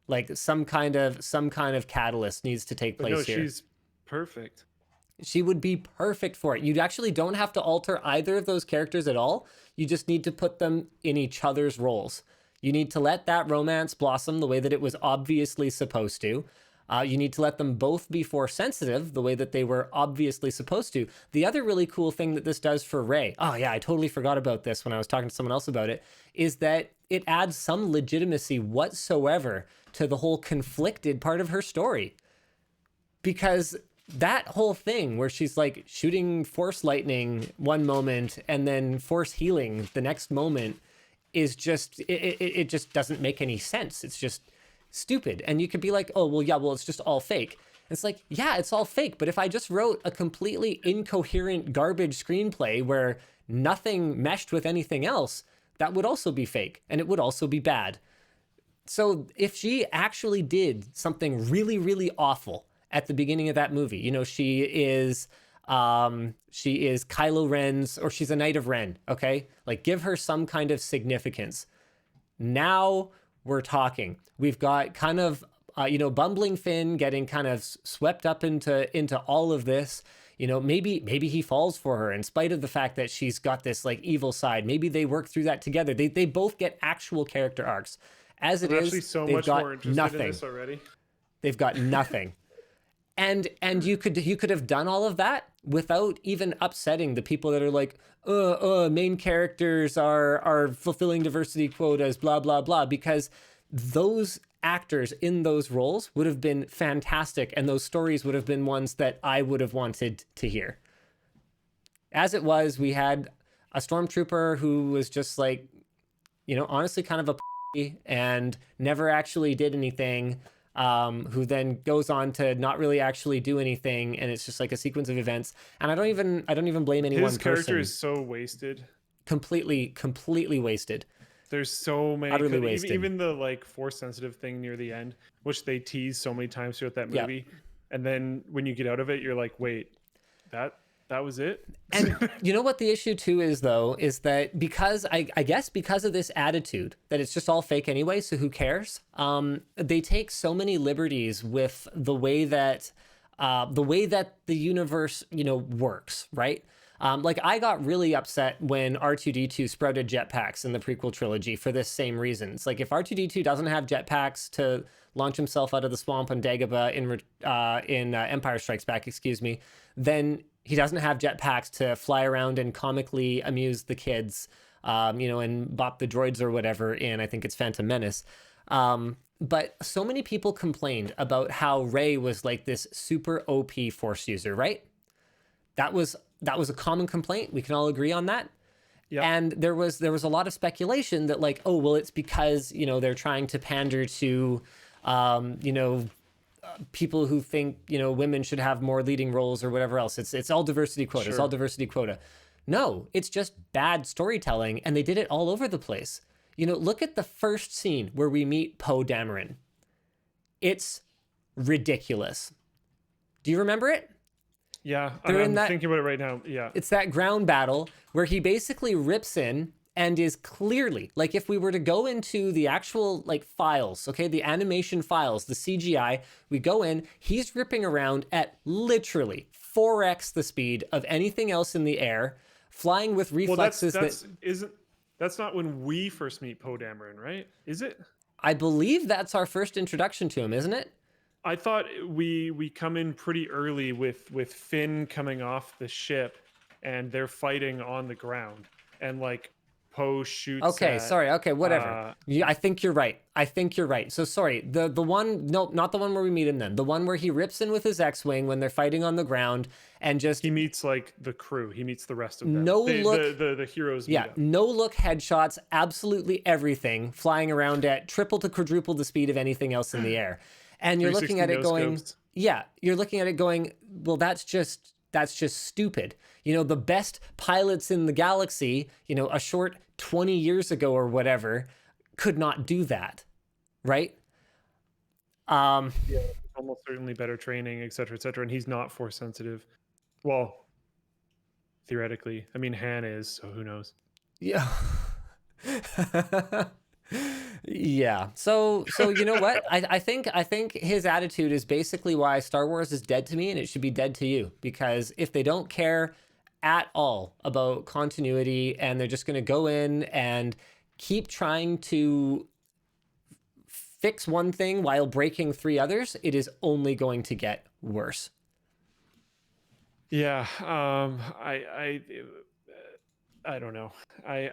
[SPEAKER 1] Like some kind of catalyst needs to take place here.
[SPEAKER 2] She's perfect.
[SPEAKER 1] She would be perfect for it. You actually don't have to alter either of those characters at all. You just need to put them in each other's roles. You need to let that romance blossom the way that it was obviously supposed to. You need to let them both be Force sensitive the way that they were obviously supposed to. The other really cool thing that this does for Rey, oh yeah, I totally forgot about this when I was talking to someone else about it, is that it adds some legitimacy whatsoever to the whole conflicted part of her story. Because that whole thing where she's like shooting Force lightning one moment and then Force healing the next moment is just, it just doesn't make any sense. It's just stupid. And you could be like, oh, well, yeah, well, it's just all fake. It's like, yeah, it's all fake. But if I just wrote a completely incoherent garbage screenplay where nothing meshed with anything else, that would also be fake and it would also be bad. So if she actually did something really, really awful at the beginning of that movie, you know, she is Kylo Ren's, or she's a Knight of Ren, okay? Like give her some kind of significance. Now we're talking. We've got kind of, you know, bumbling Finn getting kind of swept up into all of this. You know, maybe he falls for her in spite of the fact that she's got this like evil side. Maybe they work through that together. They both get actual character arcs. As it is,
[SPEAKER 2] so
[SPEAKER 1] they've
[SPEAKER 2] much
[SPEAKER 1] got
[SPEAKER 2] more interested
[SPEAKER 1] nothing.
[SPEAKER 2] in this already.
[SPEAKER 1] They've got nothing. And you could have done all of that without even upsetting the people that are like, main characters are fulfilling diversity quotas, blah, blah, blah, because those actors in those roles would have been fantastic, and those stories would have been ones that I would have wanted to hear. As it was, we had a Stormtrooper who was just like, you know, honestly kind of a and never actually did anything, who then goes on to not really actually do anything, and it's just like a sequence of events. And I don't even blame any one person.
[SPEAKER 2] His character is so wasted.
[SPEAKER 1] Completely wasted.
[SPEAKER 2] There's so many
[SPEAKER 1] utterly wasted.
[SPEAKER 2] Even the like Force sensitive thing near the end, which they tease so many times throughout that movie. And then when you get out of it, you're like, wait, that That was it.
[SPEAKER 1] And you know what the issue too is, though, is that because I guess because of this attitude that it's just all fake anyway, so who cares? They take so many liberties with the way that the universe, works, right? Like I got really upset when R2D2 sprouted jetpacks in the prequel trilogy for this same reason. It's like if R2D2 doesn't have jetpacks to launch himself out of the swamp on Dagobah in Empire Strikes Back, then he doesn't have jetpacks to fly around and comically amuse the kids, and bop the droids or whatever in, I think it's Phantom Menace. But so many people complained about how Rey was like this super OP Force user, right? That was a common complaint. We can all agree on that. Yep. And there was a lot of speculation that like, oh, well, it's because, they're trying to pander to, people who think, women should have more leading roles or whatever else. It's all diversity quota. Sure. It's all diversity quota. No, it's just bad storytelling. And they did it all over the place. Look at the first scene where we meet Poe Dameron. It's ridiculous. Do you remember it?
[SPEAKER 2] Yeah, I'm thinking about it right now. Yeah.
[SPEAKER 1] It's that ground battle where he basically rips in and is clearly, like if we were to go into the actual like files, okay, the animation files, the CGI, we go in, he's ripping around at literally 4x the speed of anything else in the air, flying with reflexes.
[SPEAKER 2] That's not when we first meet Poe Dameron, right? Is it?
[SPEAKER 1] I believe that's our first introduction to him, isn't it?
[SPEAKER 2] I thought we come in pretty early with Finn coming off the ship, and they're fighting on the ground, and like Poe shoots.
[SPEAKER 1] Okay, sorry. Okay, whatever. I think you're right. So sorry. The one, no, not the one where we meet him then. The one where he rips in with his X-wing when they're fighting on the ground, and just
[SPEAKER 2] he meets like the crew. He meets the rest of them. The heroes.
[SPEAKER 1] Yeah, no look headshots. Absolutely everything flying around at triple to quadruple the speed of anything else in the air. And you're looking at it going, well, that's just stupid. The best pilots in the galaxy, a short 20 years ago or whatever, could not do that, right?
[SPEAKER 2] Yeah, almost certainly better training, et cetera, and he's not force sensitive. Well, theoretically. I mean, Han is, so who knows?
[SPEAKER 1] Yeah. Yeah. So you know what? I think his attitude is basically why Star Wars is dead to me, and it should be dead to you. Because if they don't care at all about continuity and they're just going to go in and keep trying to fix one thing while breaking three others, it is only going to get worse.
[SPEAKER 2] Yeah. I don't know. I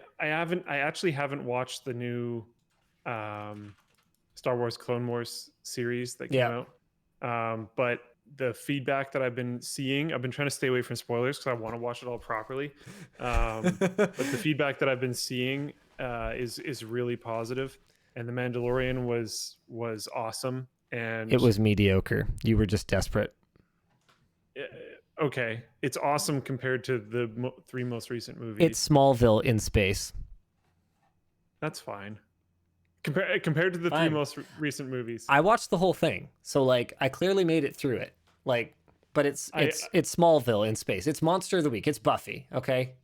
[SPEAKER 2] actually haven't watched the new Star Wars Clone Wars series that came out. But the feedback that I've been seeing, I've been trying to stay away from spoilers because I want to watch it all properly. But the feedback that I've been seeing is really positive. And The Mandalorian was awesome. And
[SPEAKER 1] it was mediocre. You were just desperate.
[SPEAKER 2] Okay, it's awesome compared to the three most recent movies.
[SPEAKER 1] It's Smallville in space.
[SPEAKER 2] That's fine. Compared to the three most recent movies.
[SPEAKER 1] I watched the whole thing, so like I clearly made it through it. Like, but it's Smallville in space. It's Monster of the Week. It's Buffy. Okay.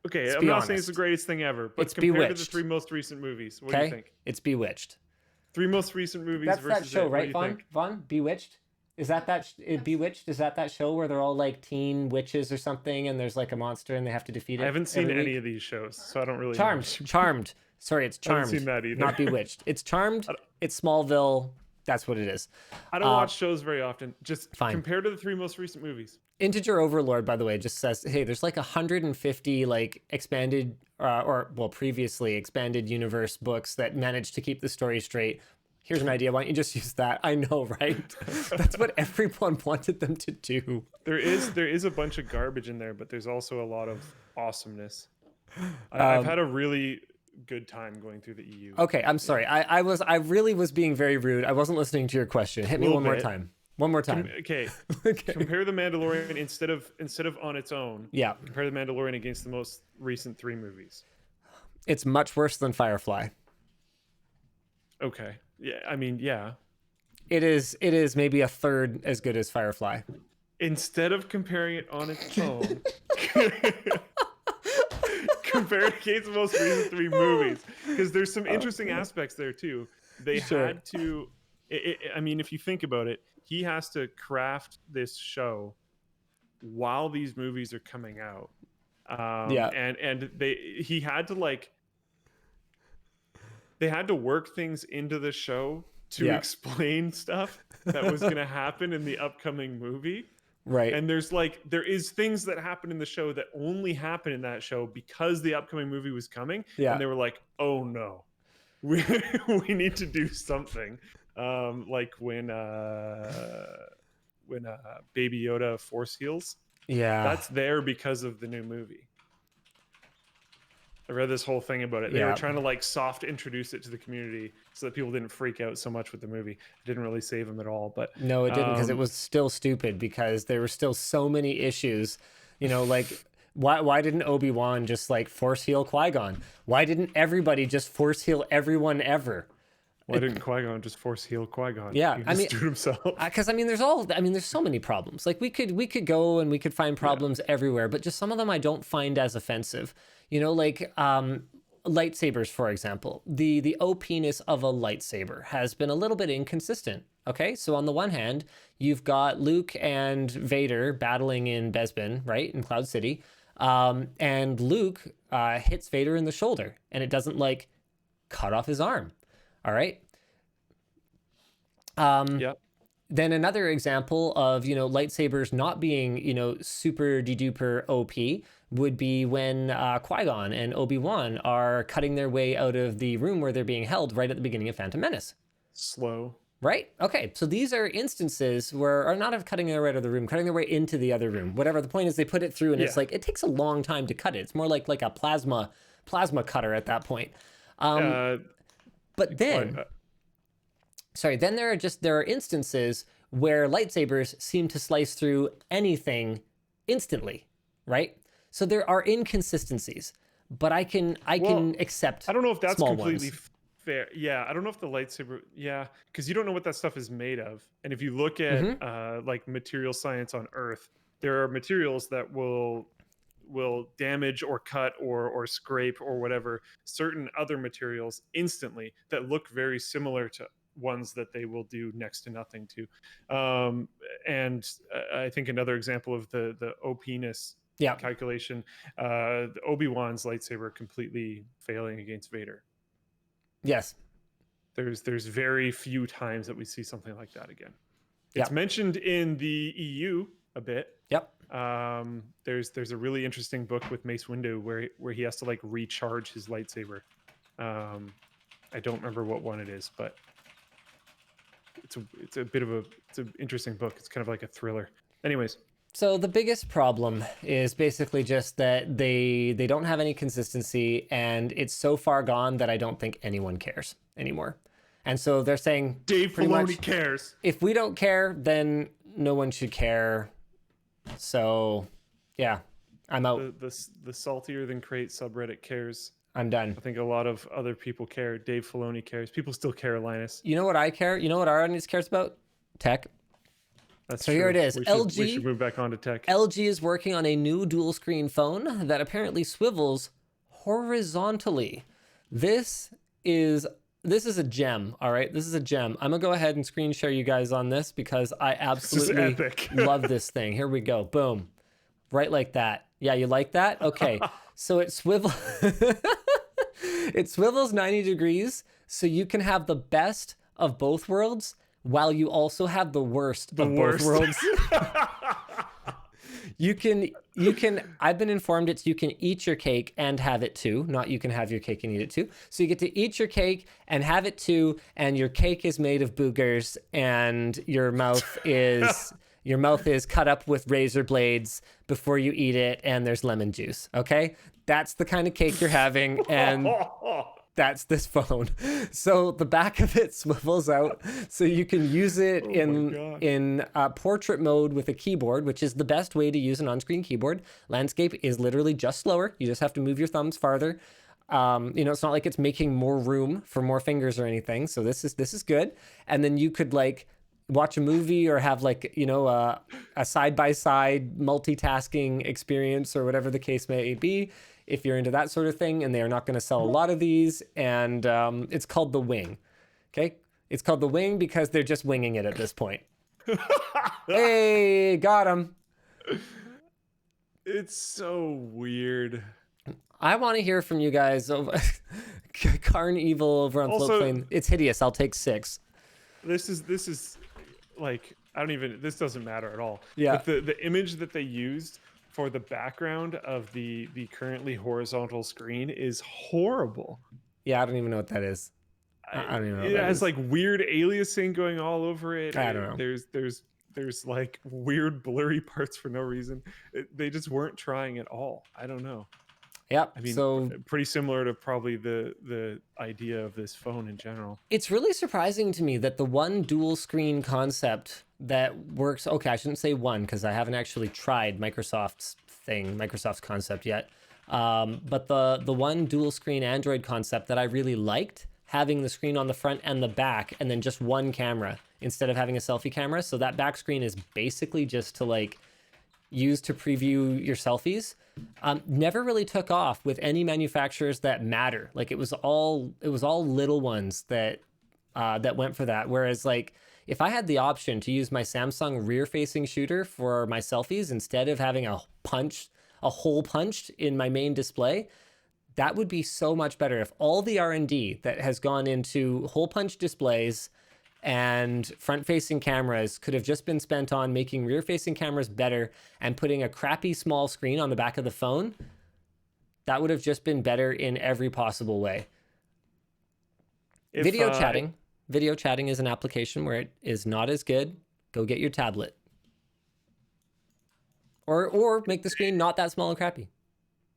[SPEAKER 2] Okay, I'm not saying it's the greatest thing ever, but
[SPEAKER 1] it's
[SPEAKER 2] compared
[SPEAKER 1] Bewitched.
[SPEAKER 2] to the three most recent movies, what do you think?
[SPEAKER 1] It's Bewitched.
[SPEAKER 2] Three most recent movies.
[SPEAKER 1] That's
[SPEAKER 2] versus
[SPEAKER 1] that show,
[SPEAKER 2] it.
[SPEAKER 1] right, Vaughn? Bewitched. Is that Bewitched? Is that show where they're all like teen witches or something, and there's like a monster and they have to defeat it?
[SPEAKER 2] I haven't seen any of these shows, so I don't really.
[SPEAKER 1] Charmed. Sorry, it's Charmed.
[SPEAKER 2] I haven't seen that either.
[SPEAKER 1] Not Bewitched. It's Charmed. It's Smallville. That's what it is.
[SPEAKER 2] I don't watch shows very often. Just compared to the three most recent movies.
[SPEAKER 1] Integer Overlord, by the way, just says, hey, there's like 150 like expanded previously expanded universe books that managed to keep the story straight. Here's an idea. Why don't you just use that? I know, right? That's what everyone wanted them to do.
[SPEAKER 2] There is a bunch of garbage in there, but there's also a lot of awesomeness. I've had a really good time going through the EU.
[SPEAKER 1] Okay, I'm sorry. I really was being very rude. I wasn't listening to your question. Hit me one more time. One more time.
[SPEAKER 2] Okay. Compare The Mandalorian instead of on its own.
[SPEAKER 1] Yeah.
[SPEAKER 2] Compare The Mandalorian against the most recent three movies.
[SPEAKER 1] It's much worse than Firefly.
[SPEAKER 2] Okay. Yeah. I mean, yeah.
[SPEAKER 1] It is maybe a third as good as Firefly.
[SPEAKER 2] instead of comparing it on its own, compare it against the most recent 3 movies, because there's some interesting aspects there too. They had to. I mean, if you think about it, he has to craft this show while these movies are coming out. And he had to like. They had to work things into the show to explain stuff that was going to happen in the upcoming movie.
[SPEAKER 1] Right.
[SPEAKER 2] And there is things that happen in the show that only happen in that show because the upcoming movie was coming.
[SPEAKER 1] Yeah.
[SPEAKER 2] And they were like, oh no, we need to do something. Like when Baby Yoda force heals.
[SPEAKER 1] Yeah.
[SPEAKER 2] That's there because of the new movie. I read this whole thing about it. They were trying to like soft introduce it to the community so that people didn't freak out so much with the movie. It didn't really save them at all. But
[SPEAKER 1] no, it didn't, because it was still stupid, because there were still so many issues. You know, like why didn't Obi-Wan just like force heal Qui-Gon? Why didn't everybody just force heal everyone ever?
[SPEAKER 2] Why didn't Qui-Gon just force heal Qui-Gon?
[SPEAKER 1] Yeah,
[SPEAKER 2] he just do it himself.
[SPEAKER 1] Because there's so many problems. Like we could go and we could find problems everywhere, but just some of them I don't find as offensive. You know, like lightsabers, for example. The OP-ness of a lightsaber has been a little bit inconsistent. Okay, so on the one hand, you've got Luke and Vader battling in Bespin, right, in Cloud City, and Luke hits Vader in the shoulder, and it doesn't like cut off his arm. All right. Then another example of, you know, lightsabers not being, you know, super de-duper OP would be when Qui-Gon and Obi-Wan are cutting their way out of the room where they're being held right at the beginning of Phantom Menace.
[SPEAKER 2] Slow.
[SPEAKER 1] Right? Okay. So these are instances where are not of cutting their way out of the room, cutting their way into the other room. Whatever the point is, they put it through and it's like, it takes a long time to cut it. It's more like a plasma cutter at that point. But then, then there are instances where lightsabers seem to slice through anything instantly, right? So there are inconsistencies, but I can accept.
[SPEAKER 2] I don't know if that's completely
[SPEAKER 1] ones.
[SPEAKER 2] Fair. Yeah, I don't know if the lightsaber. Yeah, because you don't know what that stuff is made of, and if you look at like material science on Earth, there are materials that will damage or cut or scrape or whatever certain other materials instantly that look very similar to ones that they will do next to nothing to. And I think another example of the OP-ness calculation, Obi-Wan's lightsaber completely failing against Vader.
[SPEAKER 1] Yes.
[SPEAKER 2] There's very few times that we see something like that again. It's mentioned in the EU a bit.
[SPEAKER 1] Yep.
[SPEAKER 2] There's a really interesting book with Mace Windu where he has to like recharge his lightsaber. I don't remember what one it is, but it's an interesting book. It's kind of like a thriller. Anyways.
[SPEAKER 1] So the biggest problem is basically just that they don't have any consistency, and it's so far gone that I don't think anyone cares anymore. And so they're saying
[SPEAKER 2] Dave Filoni cares.
[SPEAKER 1] If we don't care, then no one should care. So yeah, I'm out.
[SPEAKER 2] The saltier than crate subreddit cares.
[SPEAKER 1] I'm done.
[SPEAKER 2] I think a lot of other people care. Dave Filoni cares. People still care, Linus.
[SPEAKER 1] You know what I care? You know what our audience cares about? Tech.
[SPEAKER 2] That's
[SPEAKER 1] so
[SPEAKER 2] true.
[SPEAKER 1] Here it is.
[SPEAKER 2] We should move back on to tech.
[SPEAKER 1] LG is working on a new dual screen phone that apparently swivels horizontally. This is a gem. All right. This is a gem. I'm gonna go ahead and screen share you guys on this because I absolutely love this thing. Here we go. Boom. Right like that. Yeah, you like that? Okay. So it swivels 90 degrees so you can have the best of both worlds while you also have the worst of both worlds. You can I've been informed you can eat your cake and have it too, not you can have your cake and eat it too. So you get to eat your cake and have it too, and your cake is made of boogers and your mouth is cut up with razor blades before you eat it, and there's lemon juice. Okay? That's the kind of cake you're having, and that's this phone. So the back of it swivels out so you can use it in portrait mode with a keyboard, which is the best way to use an on-screen keyboard. Landscape is literally just slower. You just have to move your thumbs farther. It's not like it's making more room for more fingers or anything. So this is good. And then you could like watch a movie or have like, you know, a side-by-side multitasking experience or whatever the case may be, if you're into that sort of thing. And they are not going to sell a lot of these. And it's called the Wing. Okay. It's called the Wing because they're just winging it at this point. Hey, got him.
[SPEAKER 2] It's so weird.
[SPEAKER 1] I want to hear from you guys. Carn Evil over on Floatplane. It's hideous. I'll take 6.
[SPEAKER 2] This is like, this doesn't matter at all.
[SPEAKER 1] Yeah.
[SPEAKER 2] But the image that they used for the background of the currently horizontal screen is horrible.
[SPEAKER 1] Yeah, I don't even know what that is. I don't even know.
[SPEAKER 2] It has like weird aliasing going all over it.
[SPEAKER 1] I don't know.
[SPEAKER 2] There's like weird blurry parts for no reason. They just weren't trying at all. I don't know.
[SPEAKER 1] Yep.
[SPEAKER 2] I mean,
[SPEAKER 1] so
[SPEAKER 2] pretty similar to probably the idea of this phone in general.
[SPEAKER 1] It's really surprising to me that the one dual screen concept that works. Okay, I shouldn't say one because I haven't actually tried Microsoft's concept yet. But the one dual screen Android concept that I really liked, having the screen on the front and the back, and then just one camera instead of having a selfie camera. So that back screen is basically just to like use to preview your selfies. Never really took off with any manufacturers that matter. Like it was all little ones that went for that. Whereas like if I had the option to use my Samsung rear facing shooter for my selfies instead of having a hole punched in my main display, that would be so much better. If all the R&D that has gone into hole punch displays and front-facing cameras could have just been spent on making rear-facing cameras better and putting a crappy small screen on the back of the phone, that would have just been better in every possible way. Video chatting is an application where it is not as good. Go get your tablet. Or make the screen not that small and crappy.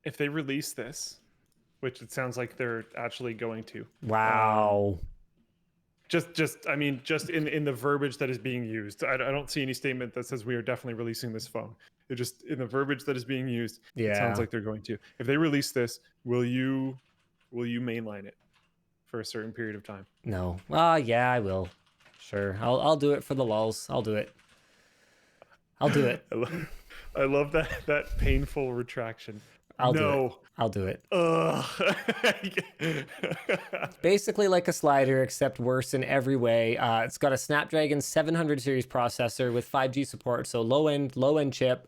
[SPEAKER 2] If they release this, which it sounds like they're actually going to.
[SPEAKER 1] Wow.
[SPEAKER 2] Just in the verbiage that is being used. I don't see any statement that says we are definitely releasing this phone. It just in the verbiage that is being used, It sounds like they're going to. If they release this, will you mainline it for a certain period of time?
[SPEAKER 1] No. Yeah, I will. Sure. I'll do it for the lulz. I'll do it.
[SPEAKER 2] I love that painful retraction.
[SPEAKER 1] I'll do it.
[SPEAKER 2] Ugh.
[SPEAKER 1] It's basically like a slider, except worse in every way. It's got a Snapdragon 700 series processor with 5G support, so low end chip,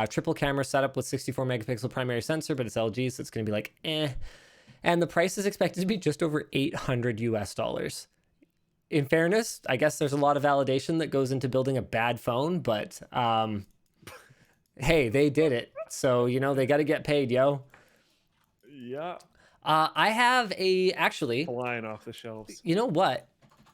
[SPEAKER 1] triple camera setup with 64 megapixel primary sensor, but it's LG, so it's going to be like And the price is expected to be just over $800 US. In fairness, I guess there's a lot of validation that goes into building a bad phone, but hey, they did it. So, they got to get paid, yo.
[SPEAKER 2] Yeah.
[SPEAKER 1] I have actually
[SPEAKER 2] flying off the shelves.
[SPEAKER 1] You know what?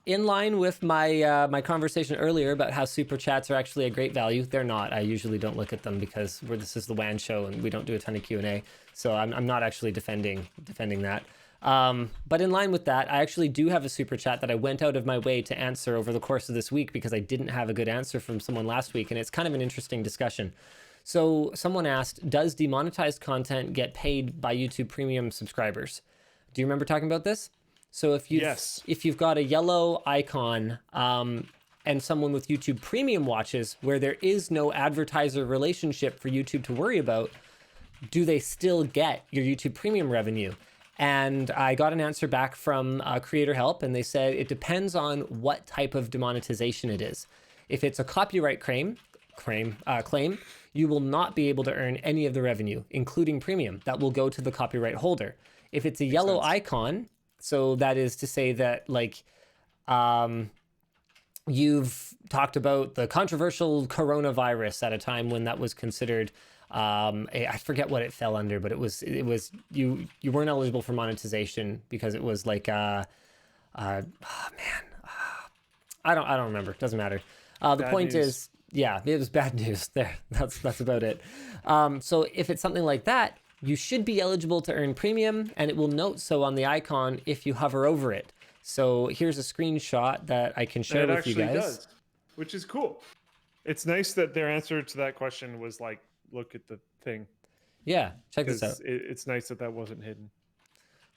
[SPEAKER 1] In line with my my conversation earlier about how super chats are actually a great value, they're not. I usually don't look at them because this is the WAN show and we don't do a ton of Q&A. So I'm not actually defending that. But in line with that, I actually do have a super chat that I went out of my way to answer over the course of this week because I didn't have a good answer from someone last week, and it's kind of an interesting discussion. So someone asked, does demonetized content get paid by YouTube Premium subscribers? Do you remember talking about this? So if you've got a yellow icon and someone with YouTube Premium watches where there is no advertiser relationship for YouTube to worry about, do they still get your YouTube Premium revenue? And I got an answer back from Creator Help, and they said it depends on what type of demonetization it is. If it's a copyright claim, you will not be able to earn any of the revenue, including premium. That will go to the copyright holder. If it's a yellow icon, so that is to say that you've talked about the controversial coronavirus at a time when that was considered, I forget what it fell under, but it was you weren't eligible for monetization because it was like I don't remember. Doesn't matter. The point is, yeah, it was bad news there. That's about it. So if it's something like that, you should be eligible to earn premium, and it will note so on the icon if you hover over it. So here's a screenshot that I can share with you guys. Does,
[SPEAKER 2] which is cool. It's nice that their answer to that question was like, look at the thing.
[SPEAKER 1] Yeah, check this out.
[SPEAKER 2] It's nice that wasn't hidden.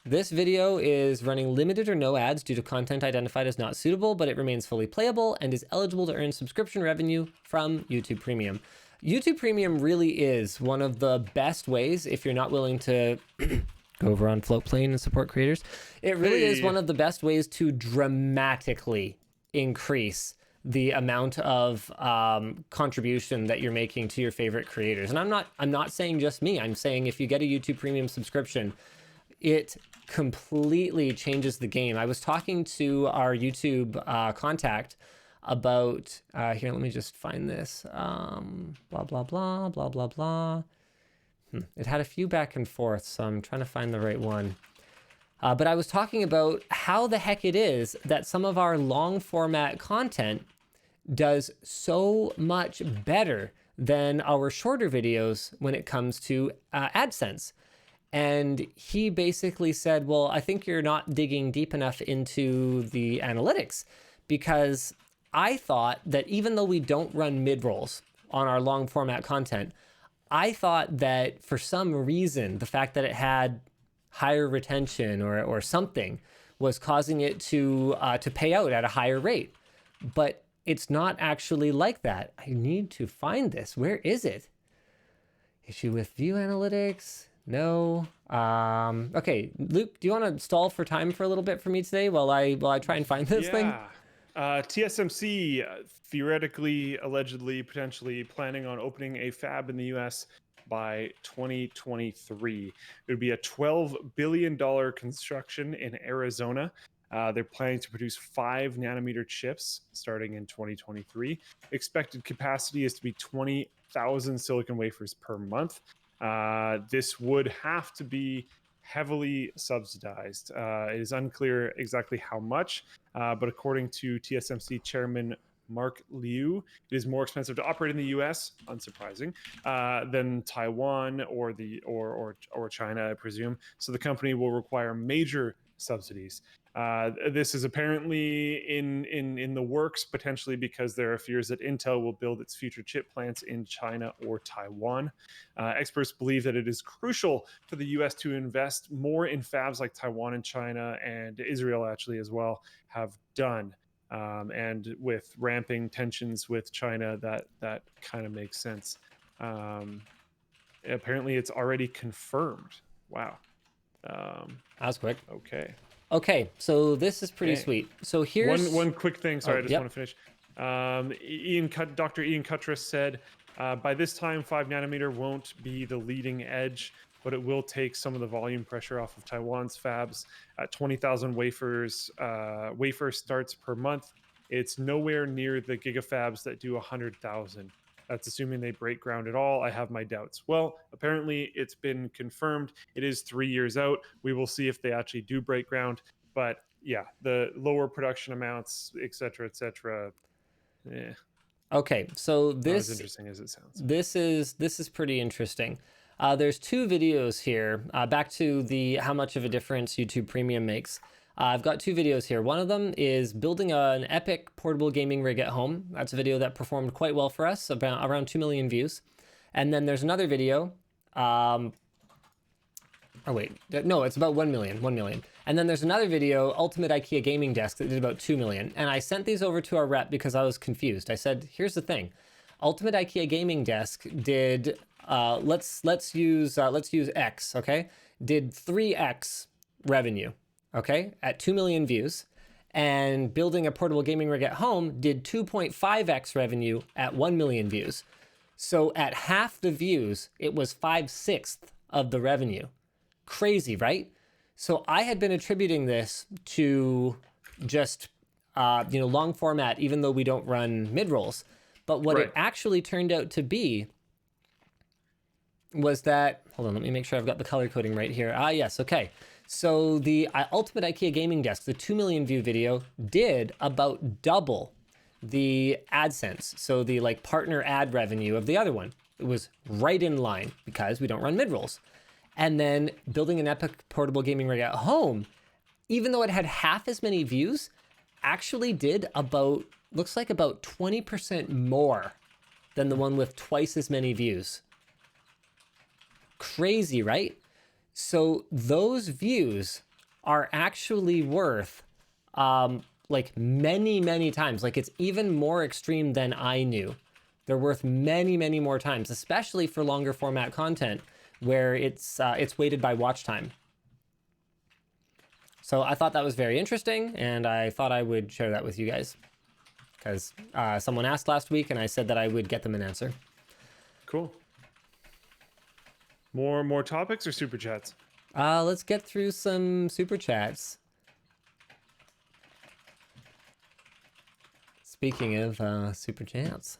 [SPEAKER 1] This video is running limited or no ads due to content identified as not suitable, but it remains fully playable and is eligible to earn subscription revenue from YouTube Premium. YouTube Premium really is one of the best ways if you're not willing to go over on Floatplane and support creators. It really is one of the best ways to dramatically increase the amount of contribution that you're making to your favorite creators. And I'm not saying just me. I'm saying if you get a YouTube Premium subscription, it completely changes the game. I was talking to our YouTube contact about, here, let me just find this, blah, blah, blah, blah, blah, blah. It had a few back and forth, so I'm trying to find the right one. But I was talking about how the heck it is that some of our long format content does so much better than our shorter videos when it comes to AdSense. And he basically said, well, I think you're not digging deep enough into the analytics, because I thought that even though we don't run mid-rolls on our long format content, I thought that for some reason, the fact that it had higher retention or something was causing it to pay out at a higher rate. But it's not actually like that. I need to find this. Where is it? Issue with view analytics. No. Okay, Luke, do you want to stall for time for a little bit for me today while I try and find this thing?
[SPEAKER 2] TSMC theoretically, allegedly, potentially planning on opening a fab in the US by 2023. It would be a $12 billion construction in Arizona. They're planning to produce 5 nanometer chips starting in 2023. Expected capacity is to be 20,000 silicon wafers per month. This would have to be heavily subsidized. It is unclear exactly how much, but according to TSMC chairman Mark Liu, it is more expensive to operate in the U.S., unsurprising, than Taiwan or China, I presume. So the company will require major subsidies. This is apparently in the works, potentially because there are fears that Intel will build its future chip plants in China or Taiwan. Experts believe that it is crucial for the U.S. to invest more in fabs like Taiwan and China, and Israel actually as well have done. And with ramping tensions with China, that kind of makes sense. Apparently, it's already confirmed. Wow.
[SPEAKER 1] That was quick.
[SPEAKER 2] Okay,
[SPEAKER 1] so this is pretty sweet. So here's
[SPEAKER 2] one quick thing. Sorry, I just want to finish. Dr. Ian Cuttress said, by this time, 5 nanometer won't be the leading edge, but it will take some of the volume pressure off of Taiwan's fabs. At 20,000 wafer starts per month, it's nowhere near the gigafabs that do 100,000. That's assuming they break ground at all. I have my doubts. Well, apparently it's been confirmed. It is 3 years out. We will see if they actually do break ground. But yeah, the lower production amounts, et cetera, yeah.
[SPEAKER 1] Okay, so this,
[SPEAKER 2] not as interesting as it sounds.
[SPEAKER 1] This is pretty interesting. There's 2 videos here. Back to the how much of a difference YouTube Premium makes. I've got 2 videos here. One of them is building an epic portable gaming rig at home. That's a video that performed quite well for us, around 2 million views. And then there's another video. Oh wait, no, it's about 1 million. And then there's another video, Ultimate IKEA Gaming Desk, that did about 2 million. And I sent these over to our rep because I was confused. I said, here's the thing. Ultimate IKEA Gaming Desk did, let's use X, okay? Did 3X revenue. Okay, at 2 million views, and building a portable gaming rig at home did 2.5x revenue at 1 million views. So at half the views, it was 5/6 of the revenue. Crazy, right? So I had been attributing this to just, long format, even though we don't run mid-rolls. But what it actually turned out to be was that, hold on, let me make sure I've got the color coding right here. Yes, okay. So the Ultimate IKEA Gaming Desk, the 2 million view video, did about double the AdSense. So the partner ad revenue of the other one. It was right in line because we don't run mid-rolls. And then building an epic portable gaming rig at home, even though it had half as many views, actually did looks like about 20% more than the one with twice as many views. Crazy, right? So those views are actually worth like many times. Like it's even more extreme than I knew. They're worth many more times, especially for longer format content where it's weighted by watch time. So I thought that was very interesting, and I thought I would share that with you guys because someone asked last week, and I said that I would get them an answer.
[SPEAKER 2] Cool. More topics or super chats?
[SPEAKER 1] Let's get through some super chats. Speaking of super chats.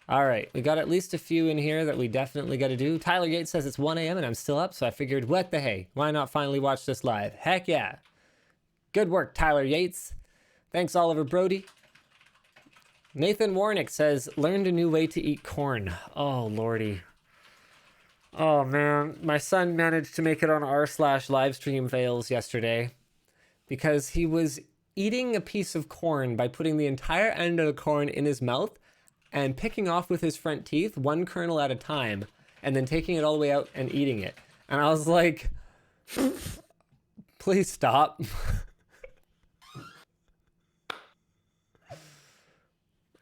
[SPEAKER 1] All right, we got at least a few in here that we definitely got to do. Tyler Yates says it's 1 a.m. and I'm still up, so I figured, what the hey? Why not finally watch this live? Heck yeah. Good work, Tyler Yates. Thanks, Oliver Brody. Nathan Warnick says, learned a new way to eat corn. Oh, lordy. Oh, man. My son managed to make it on r/livestream fails yesterday because he was eating a piece of corn by putting the entire end of the corn in his mouth and picking off with his front teeth, one kernel at a time, and then taking it all the way out and eating it. And I was like, please stop.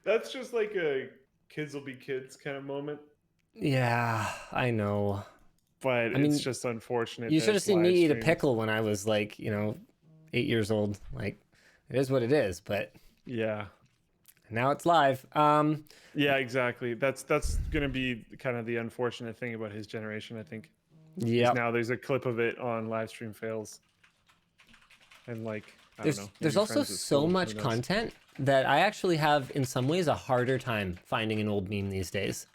[SPEAKER 2] That's just like a kids will be kids kind of moment.
[SPEAKER 1] Yeah, I know.
[SPEAKER 2] But I mean, it's just unfortunate.
[SPEAKER 1] You should have seen me eat a pickle when I was like, 8 years old. Like, it is what it is, but
[SPEAKER 2] yeah.
[SPEAKER 1] Now it's live.
[SPEAKER 2] Yeah, exactly. That's going to be kind of the unfortunate thing about his generation, I think.
[SPEAKER 1] Yeah.
[SPEAKER 2] Now there's a clip of it on live stream fails. And like, I don't know.
[SPEAKER 1] There's also so much content that I actually have, in some ways, a harder time finding an old meme these days.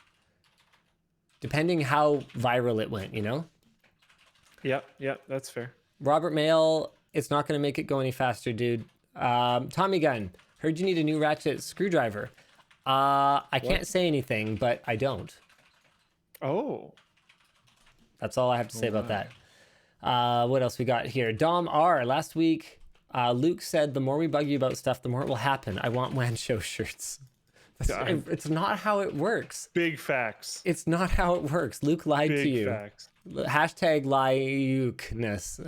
[SPEAKER 1] Depending how viral it went,
[SPEAKER 2] Yeah, that's fair.
[SPEAKER 1] Robert Mail, it's not going to make it go any faster, dude. Tommy Gunn, heard you need a new ratchet screwdriver. I can't say anything, but I don't.
[SPEAKER 2] Oh.
[SPEAKER 1] That's all I have to say about that. What else we got here? Dom R, last week, Luke said, the more we bug you about stuff, the more it will happen. I want WAN show shirts. It's not how it works.
[SPEAKER 2] Big facts.
[SPEAKER 1] It's not how it works. Luke lied to you.
[SPEAKER 2] Big facts.
[SPEAKER 1] Hashtag liukness.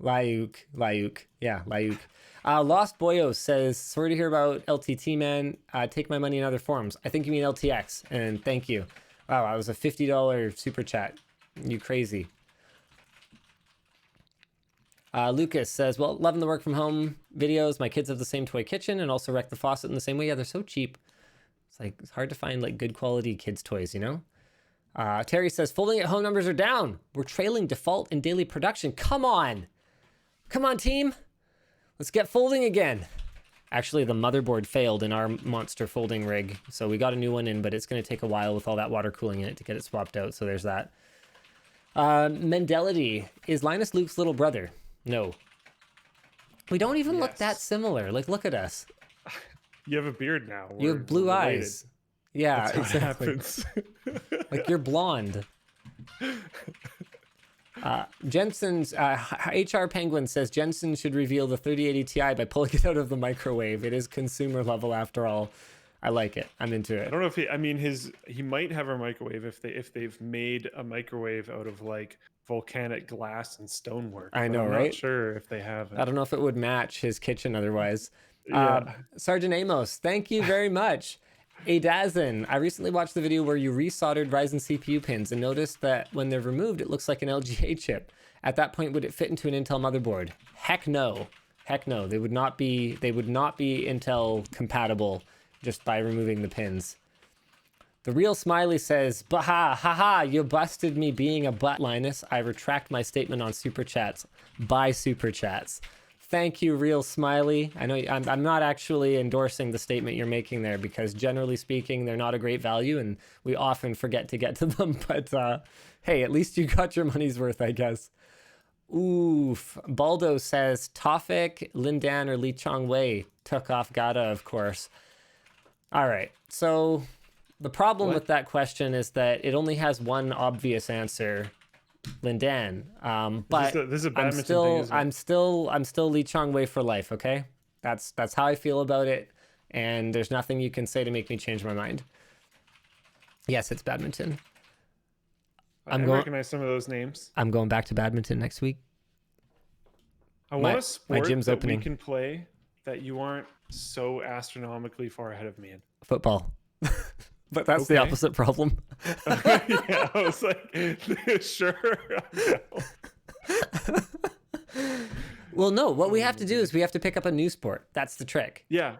[SPEAKER 1] Liuk. Yeah, Liuk. Lost Boyo says, sorry to hear about LTT, man. Take my money in other forms. I think you mean LTX, and thank you. Wow, that was a $50 super chat. You crazy. Lucas says, well, loving the work from home videos. My kids have the same toy kitchen and also wreck the faucet in the same way. Yeah, they're so cheap. It's hard to find like good quality kids toys, Terry says, folding at home numbers are down. We're trailing default in daily production. Come on, team. Let's get folding again. Actually, the motherboard failed in our monster folding rig. So we got a new one in, but it's going to take a while with all that water cooling in it to get it swapped out. So there's that. Mendelity, is Linus Luke's little brother? No. We don't even look that similar. Like, look at us.
[SPEAKER 2] You have a beard now.
[SPEAKER 1] You have blue eyes. Yeah,
[SPEAKER 2] that's
[SPEAKER 1] exactly. Like you're blonde. Jensen's HR Penguin says Jensen should reveal the 3080 Ti by pulling it out of the microwave. It is consumer level after all. I like it. I'm into it.
[SPEAKER 2] I don't know if he might have a microwave if they've made a microwave out of like volcanic glass and stonework.
[SPEAKER 1] I know,
[SPEAKER 2] I'm
[SPEAKER 1] right?
[SPEAKER 2] Not sure if they have it.
[SPEAKER 1] I don't know if it would match his kitchen otherwise.
[SPEAKER 2] Yeah.
[SPEAKER 1] Sergeant Amos, thank you very much. Adazin, I recently watched the video where you resoldered Ryzen CPU pins and noticed that when they're removed, it looks like an LGA chip. At that point, would it fit into an Intel motherboard? Heck no. They would not be Intel compatible just by removing the pins. The real Smiley says, haha, you busted me being a butt, Linus. I retract my statement on Super Chats. Buy Super Chats. Thank you, Real Smiley. I know I'm not actually endorsing the statement you're making there because generally speaking, they're not a great value and we often forget to get to them. But hey, at least you got your money's worth, I guess. Oof. Baldo says, Tofik, Lindan, or Li Chongwei took off Gata, of course. All right. So the problem with that question is that it only has one obvious answer. Lindan, but
[SPEAKER 2] this is a
[SPEAKER 1] I'm still Li Chongwei for life. Okay, that's how I feel about it, and there's nothing you can say to make me change my mind. Yes, it's badminton.
[SPEAKER 2] I recognize some of those names.
[SPEAKER 1] I'm going back to badminton next week.
[SPEAKER 2] I want a sport
[SPEAKER 1] gym's
[SPEAKER 2] that
[SPEAKER 1] opening.
[SPEAKER 2] we can play that you aren't so astronomically far ahead of me in.
[SPEAKER 1] Football. But that's the opposite problem.
[SPEAKER 2] Yeah, I was like, sure.
[SPEAKER 1] Well, no, what we have to do is we have to pick up a new sport. That's the trick.
[SPEAKER 2] Yeah.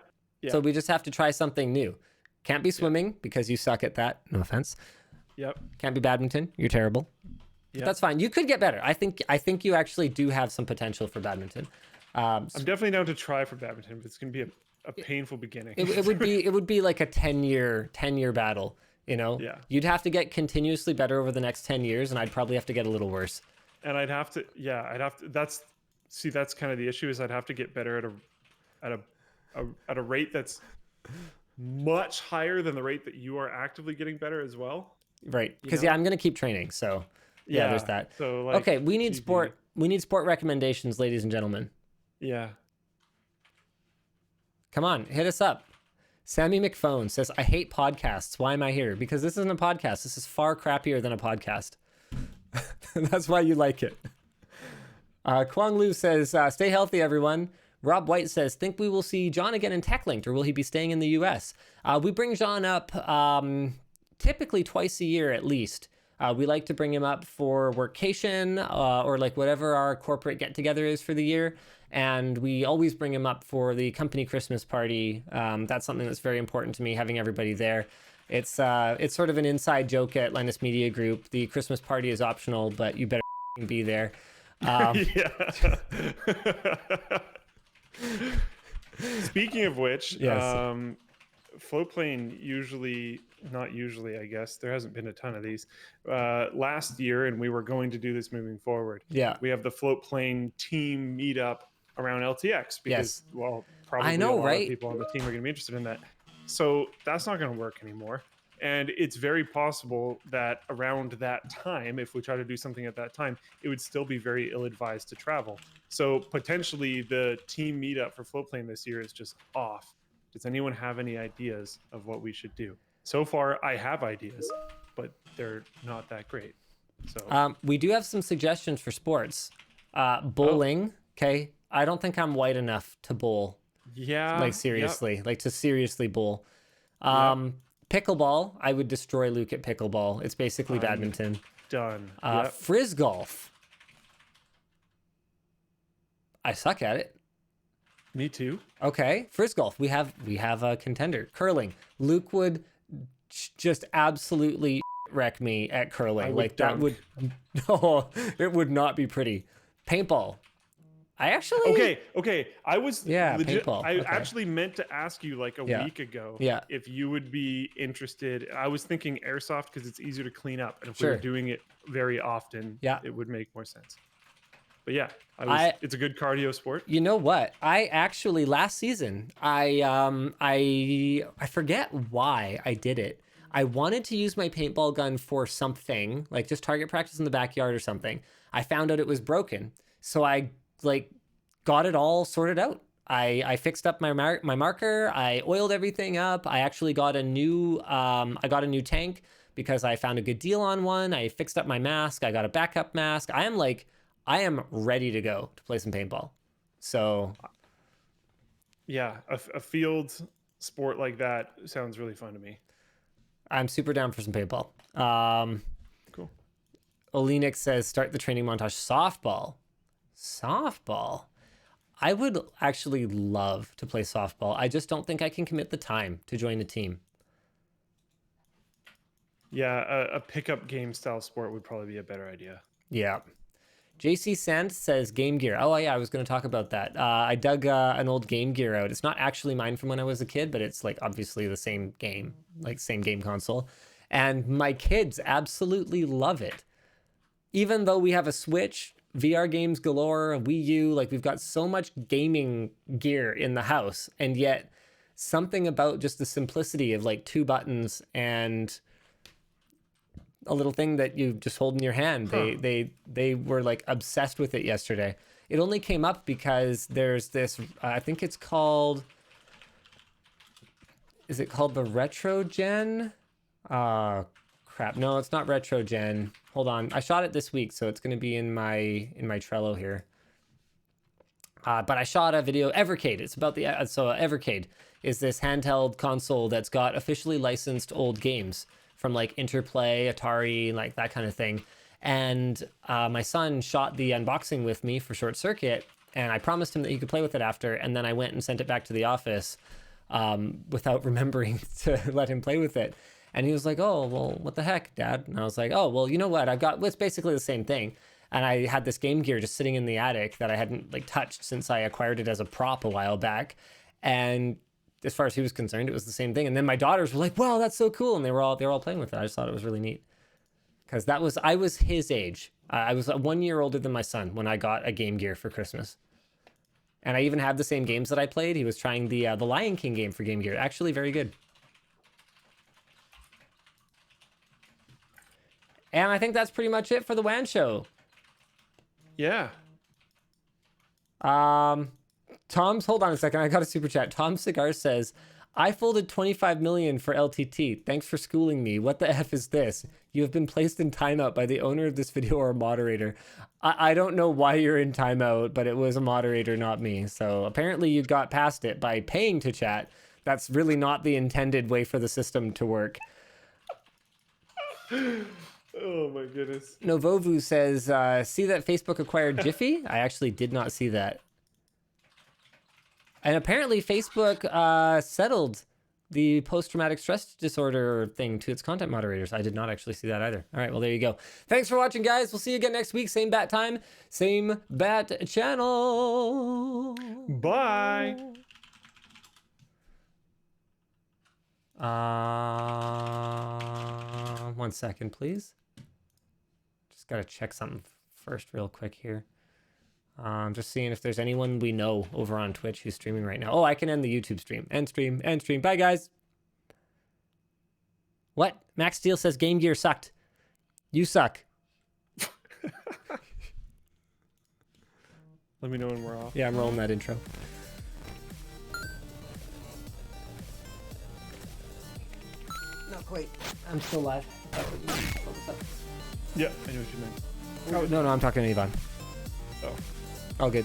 [SPEAKER 1] So we just have to try something new. Can't be swimming because you suck at that. No offense.
[SPEAKER 2] Yep.
[SPEAKER 1] Can't be badminton. You're terrible. But that's fine. You could get better. I think you actually do have some potential for badminton.
[SPEAKER 2] I'm definitely down to try for badminton, but it's going to be a painful beginning.
[SPEAKER 1] It would be like a 10-year battle, you know?
[SPEAKER 2] Yeah.
[SPEAKER 1] You'd have to get continuously better over the next 10 years, and I'd probably have to get a little worse.
[SPEAKER 2] And I'd have to that's kind of the issue, is I'd have to get better at a rate that's much higher than the rate that you are actively getting better as well.
[SPEAKER 1] Right. Because I'm going to keep training, so yeah, there's that.
[SPEAKER 2] So like,
[SPEAKER 1] okay, we need sport recommendations, ladies and gentlemen.
[SPEAKER 2] Yeah.
[SPEAKER 1] Come on, hit us up. Sammy McPhone says, I hate podcasts. Why am I here? Because this isn't a podcast. This is far crappier than a podcast. That's why you like it. Kwang Lu says, stay healthy, everyone. Rob White says, think we will see John again in TechLinked, or will he be staying in the US? We bring John up typically twice a year at least. We like to bring him up for workcation or like whatever our corporate get-together is for the year. And we always bring him up for the company Christmas party. That's something that's very important to me, having everybody there. It's sort of an inside joke at Linus Media Group. The Christmas party is optional, but you better be there.
[SPEAKER 2] Speaking of which,
[SPEAKER 1] yes.
[SPEAKER 2] Floatplane not usually, I guess, there hasn't been a ton of these last year, and we were going to do this moving forward.
[SPEAKER 1] Yeah.
[SPEAKER 2] We have the Floatplane team meetup around LTX because, well, probably
[SPEAKER 1] I know,
[SPEAKER 2] a lot
[SPEAKER 1] right?
[SPEAKER 2] of people on the team are going to be interested in that. So that's not going to work anymore. And it's very possible that around that time, if we try to do something at that time, it would still be very ill-advised to travel. So potentially the team meetup for Floatplane this year is just off. Does anyone have any ideas of what we should do? So far, I have ideas, but they're not that great. So
[SPEAKER 1] we do have some suggestions for sports. Bowling, okay? I don't think I'm white enough to bowl.
[SPEAKER 2] Yeah.
[SPEAKER 1] Like seriously, like to seriously bowl. Pickleball, I would destroy Luke at pickleball. It's basically badminton.
[SPEAKER 2] Done.
[SPEAKER 1] Frizz golf. I suck at it.
[SPEAKER 2] Me too.
[SPEAKER 1] Okay, frizz golf. We have a contender. Curling. Luke would just absolutely wreck me at curling. Like that would no, it would not be pretty. Paintball. I actually
[SPEAKER 2] okay. I was legit.
[SPEAKER 1] paintball.
[SPEAKER 2] I actually meant to ask you like a week ago if you would be interested. I was thinking airsoft because it's easier to clean up, and if we were doing it very often, it would make more sense. But yeah, it's a good cardio sport.
[SPEAKER 1] You know what? I actually last season I forget why I did it. I wanted to use my paintball gun for something, like just target practice in the backyard or something. I found out it was broken, so I got it all sorted out. I fixed up my marker. I oiled everything up. I actually got a new tank because I found a good deal on one. I fixed up my mask. I got a backup mask. I am ready to go to play some paintball. So
[SPEAKER 2] yeah, a field sport like that sounds really fun to me.
[SPEAKER 1] I'm super down for some paintball.
[SPEAKER 2] Cool.
[SPEAKER 1] Olenik says start the training montage. Softball. I would actually love to play softball. I just don't think I can commit the time to join the team.
[SPEAKER 2] Yeah, a pickup game style sport would probably be a better idea.
[SPEAKER 1] Yeah. JC Sand says Game Gear. Oh, yeah, I was going to talk about that. I dug an old Game Gear out. It's not actually mine from when I was a kid, but it's like obviously the same game, like same game console. And my kids absolutely love it. Even though we have a Switch, VR games galore, a Wii U, like we've got so much gaming gear in the house, and yet something about just the simplicity of like 2 buttons and a little thing that you just hold in your hand. They were like obsessed with it yesterday. It only came up because there's this, I think it's called, is it called the Retro Gen? Crap. No, it's not Retro Gen. Hold on. I shot it this week, so it's going to be in my Trello here. But I shot a video. Evercade. It's about the so Evercade is this handheld console that's got officially licensed old games from like Interplay, Atari, like that kind of thing. And my son shot the unboxing with me for Short Circuit, and I promised him that he could play with it after. And then I went and sent it back to the office without remembering to let him play with it. And he was like, "Oh, well, what the heck, Dad?" And I was like, "Oh, well, you know what? It's basically the same thing." And I had this Game Gear just sitting in the attic that I hadn't like touched since I acquired it as a prop a while back. And as far as he was concerned, it was the same thing. And then my daughters were like, "Wow, that's so cool!" And they were all playing with it. I just thought it was really neat because I was his age. I was 1 year older than my son when I got a Game Gear for Christmas. And I even had the same games that I played. He was trying the Lion King game for Game Gear. Actually, very good. And I think that's pretty much it for the WAN show.
[SPEAKER 2] Yeah.
[SPEAKER 1] Tom's, hold on a second. I got a super chat. Tom Cigar says, "I folded 25 million for LTT. Thanks for schooling me. What the F is this? You have been placed in timeout by the owner of this video or a moderator." I don't know why you're in timeout, but it was a moderator, not me. So apparently you got past it by paying to chat. That's really not the intended way for the system to work.
[SPEAKER 2] Oh my goodness.
[SPEAKER 1] Novovu says, "See that Facebook acquired Jiffy?" I actually did not see that. And apparently Facebook settled the post-traumatic stress disorder thing to its content moderators. I did not actually see that either. All right, well, there you go. Thanks for watching, guys. We'll see you again next week. Same bat time, same bat channel.
[SPEAKER 2] Bye.
[SPEAKER 1] 1 second, please. Just got to check something first real quick here. Just seeing if there's anyone we know over on Twitch who's streaming right now. Oh, I can end the YouTube stream. End stream. Bye, guys. What? Max Steel says Game Gear sucked. You suck.
[SPEAKER 2] Let me know when we're off.
[SPEAKER 1] Yeah, I'm rolling that intro. Not quite. I'm still live.
[SPEAKER 2] Yeah, I know what you meant.
[SPEAKER 1] Oh, no, I'm talking to Yvonne.
[SPEAKER 2] Oh.
[SPEAKER 1] All good.